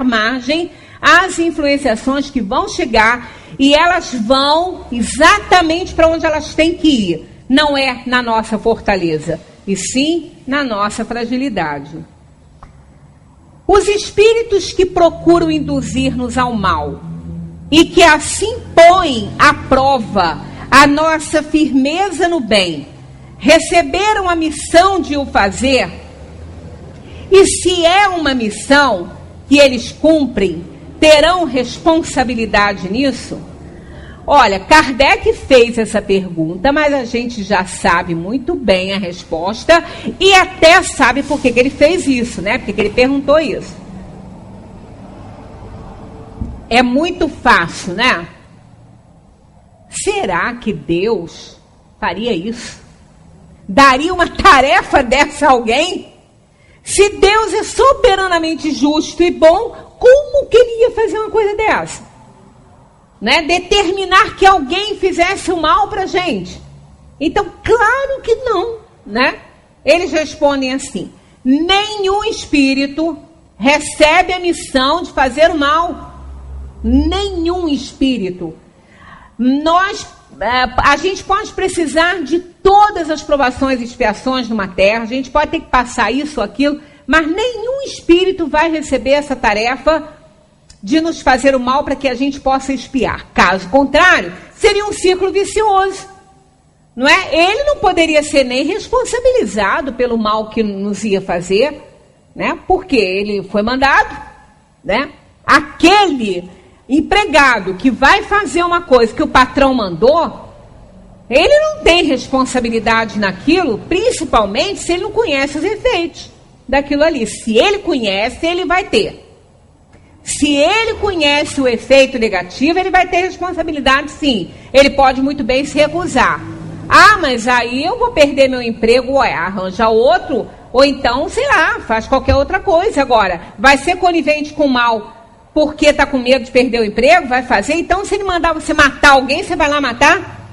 margem às influenciações que vão chegar e elas vão exatamente para onde elas têm que ir. Não é na nossa fortaleza, e sim na nossa fragilidade. Os espíritos que procuram induzir-nos ao mal e que assim põem à prova a nossa firmeza no bem, receberam a missão de o fazer, e se é uma missão que eles cumprem, terão responsabilidade nisso? Olha, Kardec fez essa pergunta, mas a gente já sabe muito bem a resposta e até sabe por que ele fez isso, né? Porque ele perguntou isso. É muito fácil, né? Será que Deus faria isso? Daria uma tarefa dessa a alguém? Se Deus é soberanamente justo e bom, como que ele ia fazer uma coisa dessa? Né? Determinar que alguém fizesse o mal para a gente? Então, claro que não, né? Eles respondem assim: nenhum espírito recebe a missão de fazer o mal. Nenhum espírito. A gente pode precisar de todas as provações e expiações numa terra, a gente pode ter que passar isso ou aquilo, mas nenhum espírito vai receber essa tarefa de nos fazer o mal para que a gente possa expiar. Caso contrário, seria um círculo vicioso, não é? Ele não poderia ser nem responsabilizado pelo mal que nos ia fazer, né? Porque ele foi mandado, né? Aquele empregado que vai fazer uma coisa que o patrão mandou, ele não tem responsabilidade naquilo, principalmente se ele não conhece os efeitos daquilo ali. Se ele conhece, ele vai ter. Se ele conhece o efeito negativo, ele vai ter responsabilidade, sim. Ele pode muito bem se recusar. Mas aí eu vou perder meu emprego, ou arranja outro, ou então, sei lá, faz qualquer outra coisa. Agora, vai ser conivente com o mal porque está com medo de perder o emprego? Vai fazer? Então, se ele mandar você matar alguém, você vai lá matar?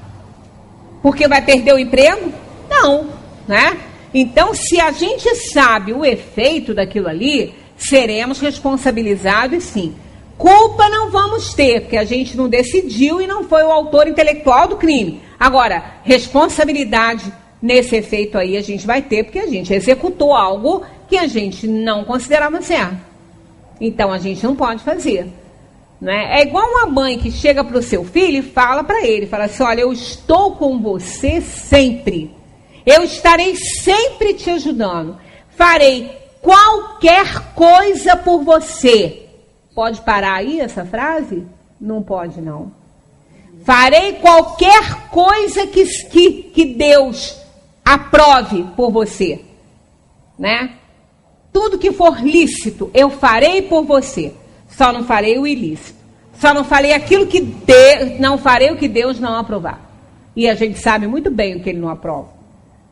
Porque vai perder o emprego? Não, né? Então, se a gente sabe o efeito daquilo ali, seremos responsabilizados, sim. Culpa não vamos ter, porque a gente não decidiu e não foi o autor intelectual do crime. Agora, responsabilidade nesse efeito aí a gente vai ter, porque a gente executou algo que a gente não considerava certo. Então, a gente não pode fazer. Né? É igual uma mãe que chega para o seu filho e fala para ele, fala assim: olha, eu estou com você sempre. Eu estarei sempre te ajudando. Farei qualquer coisa por você. Pode parar aí essa frase? Não pode, não. Farei qualquer coisa que Deus aprove por você, né? Tudo que for lícito, eu farei por você. Só não farei o ilícito. Só não farei aquilo não farei o que Deus não aprovar. E a gente sabe muito bem o que Ele não aprova,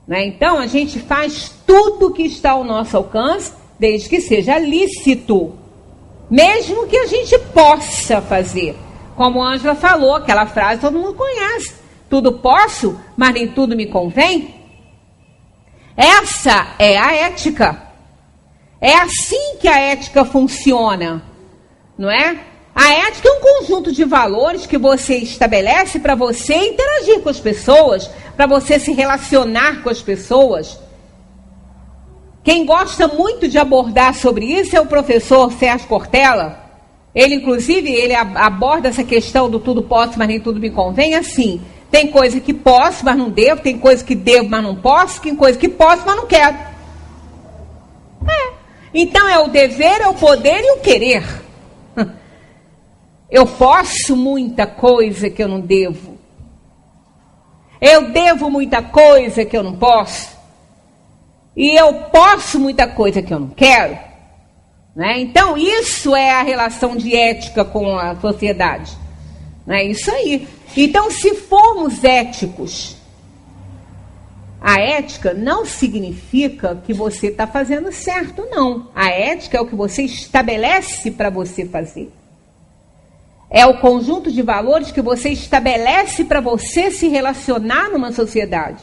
né? Então, a gente faz tudo que está ao nosso alcance, desde que seja lícito. Mesmo que a gente possa fazer. Como a Ângela falou, aquela frase todo mundo conhece. Tudo posso, mas nem tudo me convém. Essa é a ética. É assim que a ética funciona, não é? A ética é um conjunto de valores que você estabelece para você interagir com as pessoas, para você se relacionar com as pessoas. Quem gosta muito de abordar sobre isso é o professor Sérgio Cortella. Ele, inclusive, aborda essa questão do tudo posso, mas nem tudo me convém assim. Tem coisa que posso, mas não devo. Tem coisa que devo, mas não posso. Tem coisa que posso, mas não quero. Então é o dever, é o poder e o querer. Eu posso muita coisa que eu não devo. Eu devo muita coisa que eu não posso. E eu posso muita coisa que eu não quero. Né? Então, isso é a relação de ética com a sociedade. É isso aí. Então, se formos éticos, a ética não significa que você está fazendo certo, não. A ética é o que você estabelece para você fazer. É o conjunto de valores que você estabelece para você se relacionar numa sociedade.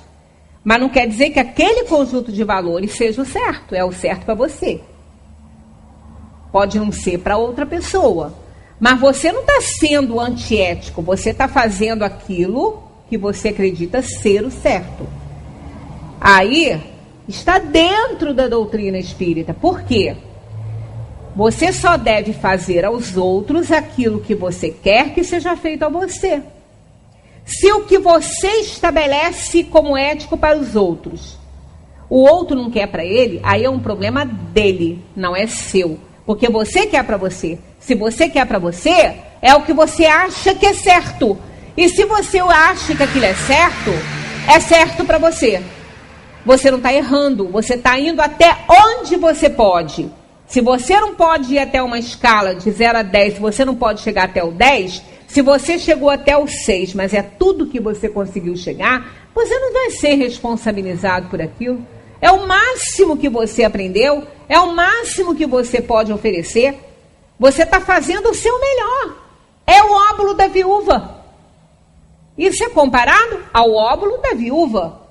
Mas não quer dizer que aquele conjunto de valores seja o certo. É o certo para você. Pode não ser para outra pessoa. Mas você não está sendo antiético. Você está fazendo aquilo que você acredita ser o certo. Aí está dentro da doutrina espírita. Por quê? Você só deve fazer aos outros aquilo que você quer que seja feito a você. Se o que você estabelece como ético para os outros, o outro não quer para ele, aí é um problema dele, não é seu. Porque você quer para você. Se você quer para você, é o que você acha que é certo. E se você acha que aquilo é certo para você. Você não está errando, você está indo até onde você pode. Se você não pode ir até uma escala de 0 a 10, se você não pode chegar até o 10, se você chegou até o 6, mas é tudo que você conseguiu chegar, você não vai ser responsabilizado por aquilo. É o máximo que você aprendeu, é o máximo que você pode oferecer. Você está fazendo o seu melhor. É o óbolo da viúva. Isso é comparado ao óbolo da viúva.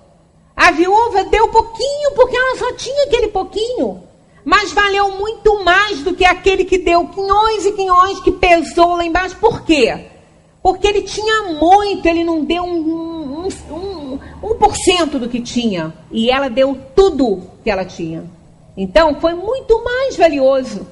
A viúva deu pouquinho, porque ela só tinha aquele pouquinho. Mas valeu muito mais do que aquele que deu quinhões e quinhões, que pesou lá embaixo. Por quê? Porque ele tinha muito, ele não deu 1% do que tinha. E ela deu tudo que ela tinha. Então, foi muito mais valioso.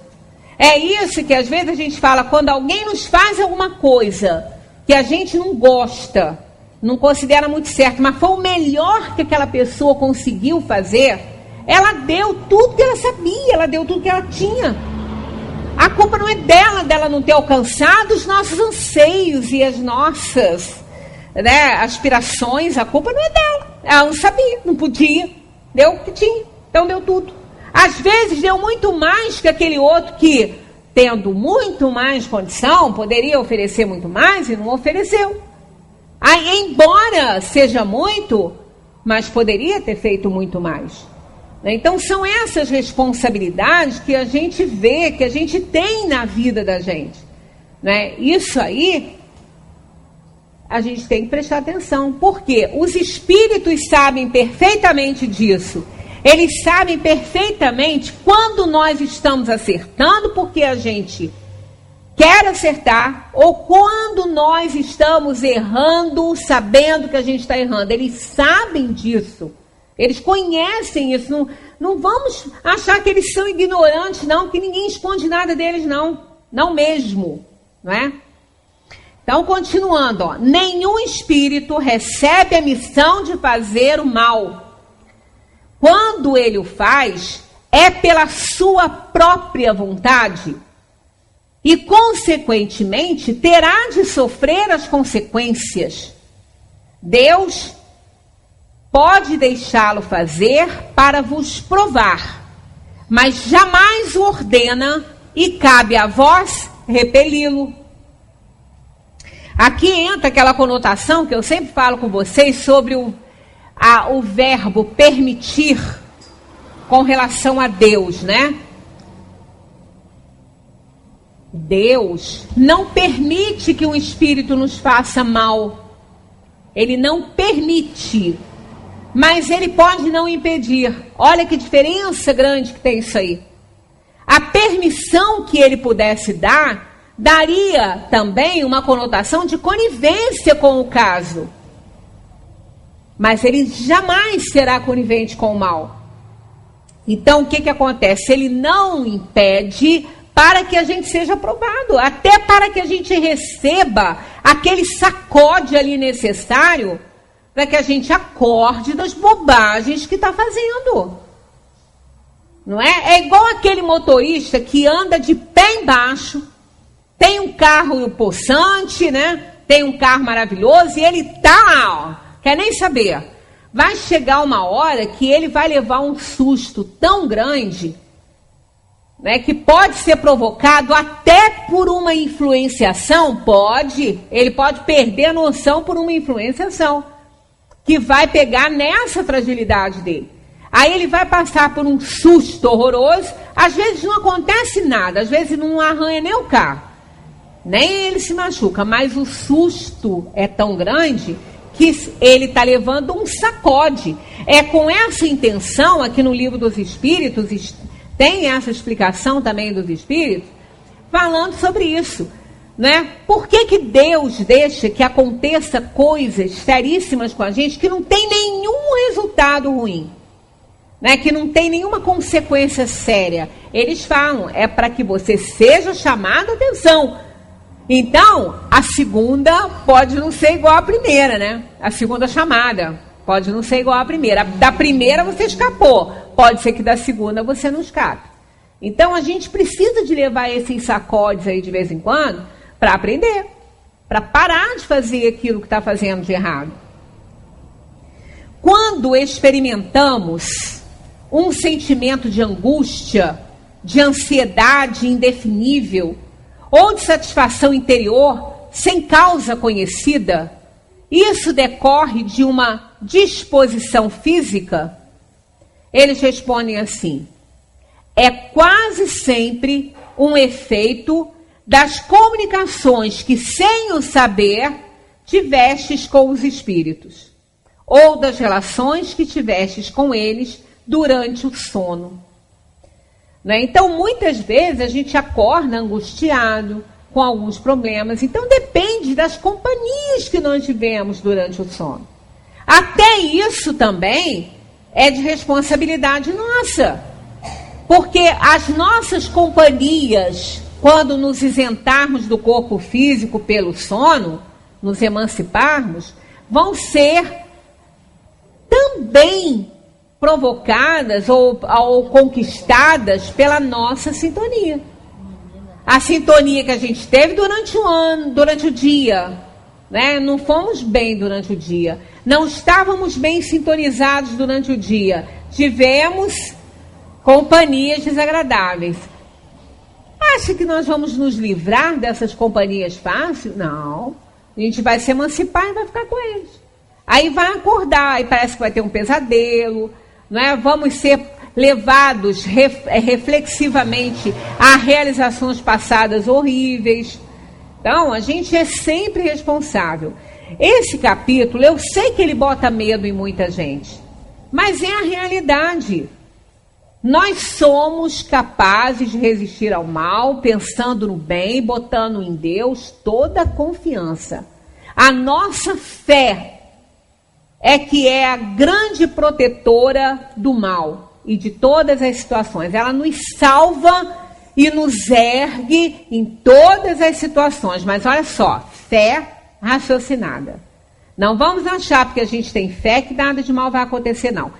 É isso que às vezes a gente fala, quando alguém nos faz alguma coisa que a gente não gosta, não considera muito certo, mas foi o melhor que aquela pessoa conseguiu fazer, ela deu tudo que ela sabia, ela deu tudo que ela tinha. A culpa não é dela não ter alcançado os nossos anseios e as nossas, né, aspirações. A culpa não é dela. Ela não sabia, não podia, deu o que tinha, então deu tudo. Às vezes deu muito mais que aquele outro que, tendo muito mais condição, poderia oferecer muito mais e não ofereceu. Aí, embora seja muito, mas poderia ter feito muito mais. Então, são essas responsabilidades que a gente vê, que a gente tem na vida da gente. Né? Isso aí, a gente tem que prestar atenção. Por quê? Os espíritos sabem perfeitamente disso. Eles sabem perfeitamente quando nós estamos acertando, porque a gente quer acertar, ou quando nós estamos errando, sabendo que a gente está errando. Eles sabem disso. Eles conhecem isso. Não vamos achar que eles são ignorantes, não, que ninguém esconde nada deles, não. Não mesmo. Não é? Então, continuando. Ó, nenhum espírito recebe a missão de fazer o mal. Quando ele o faz, é pela sua própria vontade. e, consequentemente, terá de sofrer as consequências. Deus pode deixá-lo fazer para vos provar, mas jamais o ordena e cabe a vós repeli-lo. Aqui entra aquela conotação que eu sempre falo com vocês sobre o verbo permitir com relação a Deus, né? Deus não permite que um espírito nos faça mal. Ele não permite, mas ele pode não impedir. Olha que diferença grande que tem isso aí. A permissão que ele pudesse dar, daria também uma conotação de conivência com o caso. Mas ele jamais será conivente com o mal. Então, o que acontece? Ele não impede para que a gente seja aprovado, até para que a gente receba aquele sacode ali necessário para que a gente acorde das bobagens que está fazendo. Não é? É igual aquele motorista que anda de pé embaixo, tem um carro possante, né? Tem um carro maravilhoso e ele tá, quer nem saber. Vai chegar uma hora que ele vai levar um susto tão grande, né, que pode ser provocado até por uma influenciação, ele pode perder a noção por uma influenciação, que vai pegar nessa fragilidade dele. Aí ele vai passar por um susto horroroso, às vezes não acontece nada, às vezes não arranha nem o carro, nem ele se machuca, mas o susto é tão grande que ele está levando um sacode. É com essa intenção, aqui no Livro dos Espíritos, tem essa explicação também dos Espíritos, falando sobre isso, né? Por que Deus deixa que aconteça coisas seríssimas com a gente que não tem nenhum resultado ruim, né? Que não tem nenhuma consequência séria? Eles falam, é para que você seja chamado a atenção. Então, a segunda pode não ser igual à primeira, né? A segunda chamada pode não ser igual à primeira. Da primeira você escapou, pode ser que da segunda você não escape. Então, a gente precisa de levar esses sacodes aí de vez em quando para aprender, para parar de fazer aquilo que está fazendo de errado. Quando experimentamos um sentimento de angústia, de ansiedade indefinível, ou de satisfação interior sem causa conhecida, isso decorre de uma disposição física? Eles respondem assim: é quase sempre um efeito das comunicações que, sem o saber, tivestes com os espíritos, ou das relações que tivestes com eles durante o sono. Né? Então, muitas vezes, a gente acorda angustiado, com alguns problemas. Então, depende das companhias que nós tivemos durante o sono. Até isso também é de responsabilidade nossa. Porque as nossas companhias, quando nos isentarmos do corpo físico pelo sono, nos emanciparmos, vão ser também provocadas ou conquistadas pela nossa sintonia. A sintonia que a gente teve durante o ano, durante o dia, né? Não fomos bem durante o dia, não estávamos bem sintonizados durante o dia, tivemos companhias desagradáveis. Acha que nós vamos nos livrar dessas companhias fácil? Não. A gente vai se emancipar e vai ficar com eles. Aí vai acordar, aí parece que vai ter um pesadelo, não é? Vamos ser levados reflexivamente a realizações passadas horríveis. Então, a gente é sempre responsável. Esse capítulo, eu sei que ele bota medo em muita gente, mas é a realidade. Nós somos capazes de resistir ao mal, pensando no bem, botando em Deus toda a confiança. A nossa fé é que é a grande protetora do mal e de todas as situações. Ela nos salva e nos ergue em todas as situações. Mas olha só, fé raciocinada. Não vamos achar porque a gente tem fé que nada de mal vai acontecer, não.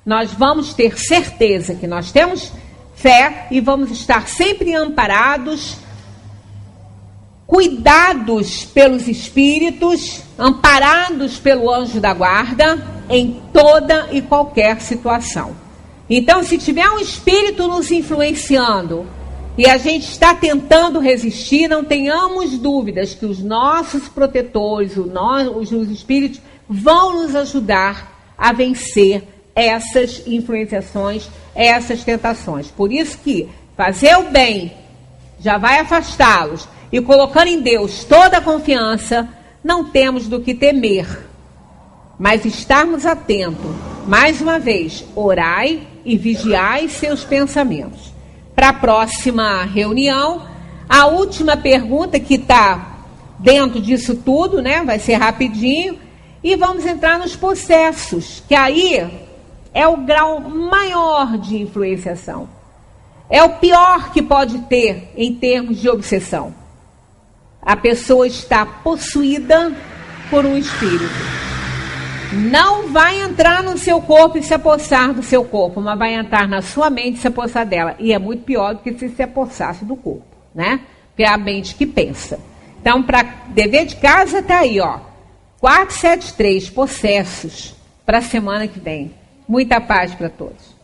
Nós vamos ter certeza que nós temos fé e vamos estar sempre amparados cuidados pelos espíritos, amparados pelo anjo da guarda em toda e qualquer situação. Então, se tiver um espírito nos influenciando e a gente está tentando resistir, não tenhamos dúvidas que os nossos protetores, os espíritos, vão nos ajudar a vencer essas influenciações, essas tentações. Por isso que fazer o bem já vai afastá-los, e colocando em Deus toda a confiança, não temos do que temer, mas estarmos atentos. Mais uma vez, orai e vigiai seus pensamentos. Para a próxima reunião, a última pergunta que está dentro disso tudo, né? Vai ser rapidinho, e vamos entrar nos possessos, que aí é o grau maior de influenciação. É o pior que pode ter em termos de obsessão. A pessoa está possuída por um espírito. Não vai entrar no seu corpo e se apossar do seu corpo, mas vai entrar na sua mente e se apossar dela. E é muito pior do que se apossasse do corpo, né? Porque é a mente que pensa. Então, para dever de casa, está aí, ó. 473 possessos para a semana que vem. Muita paz para todos.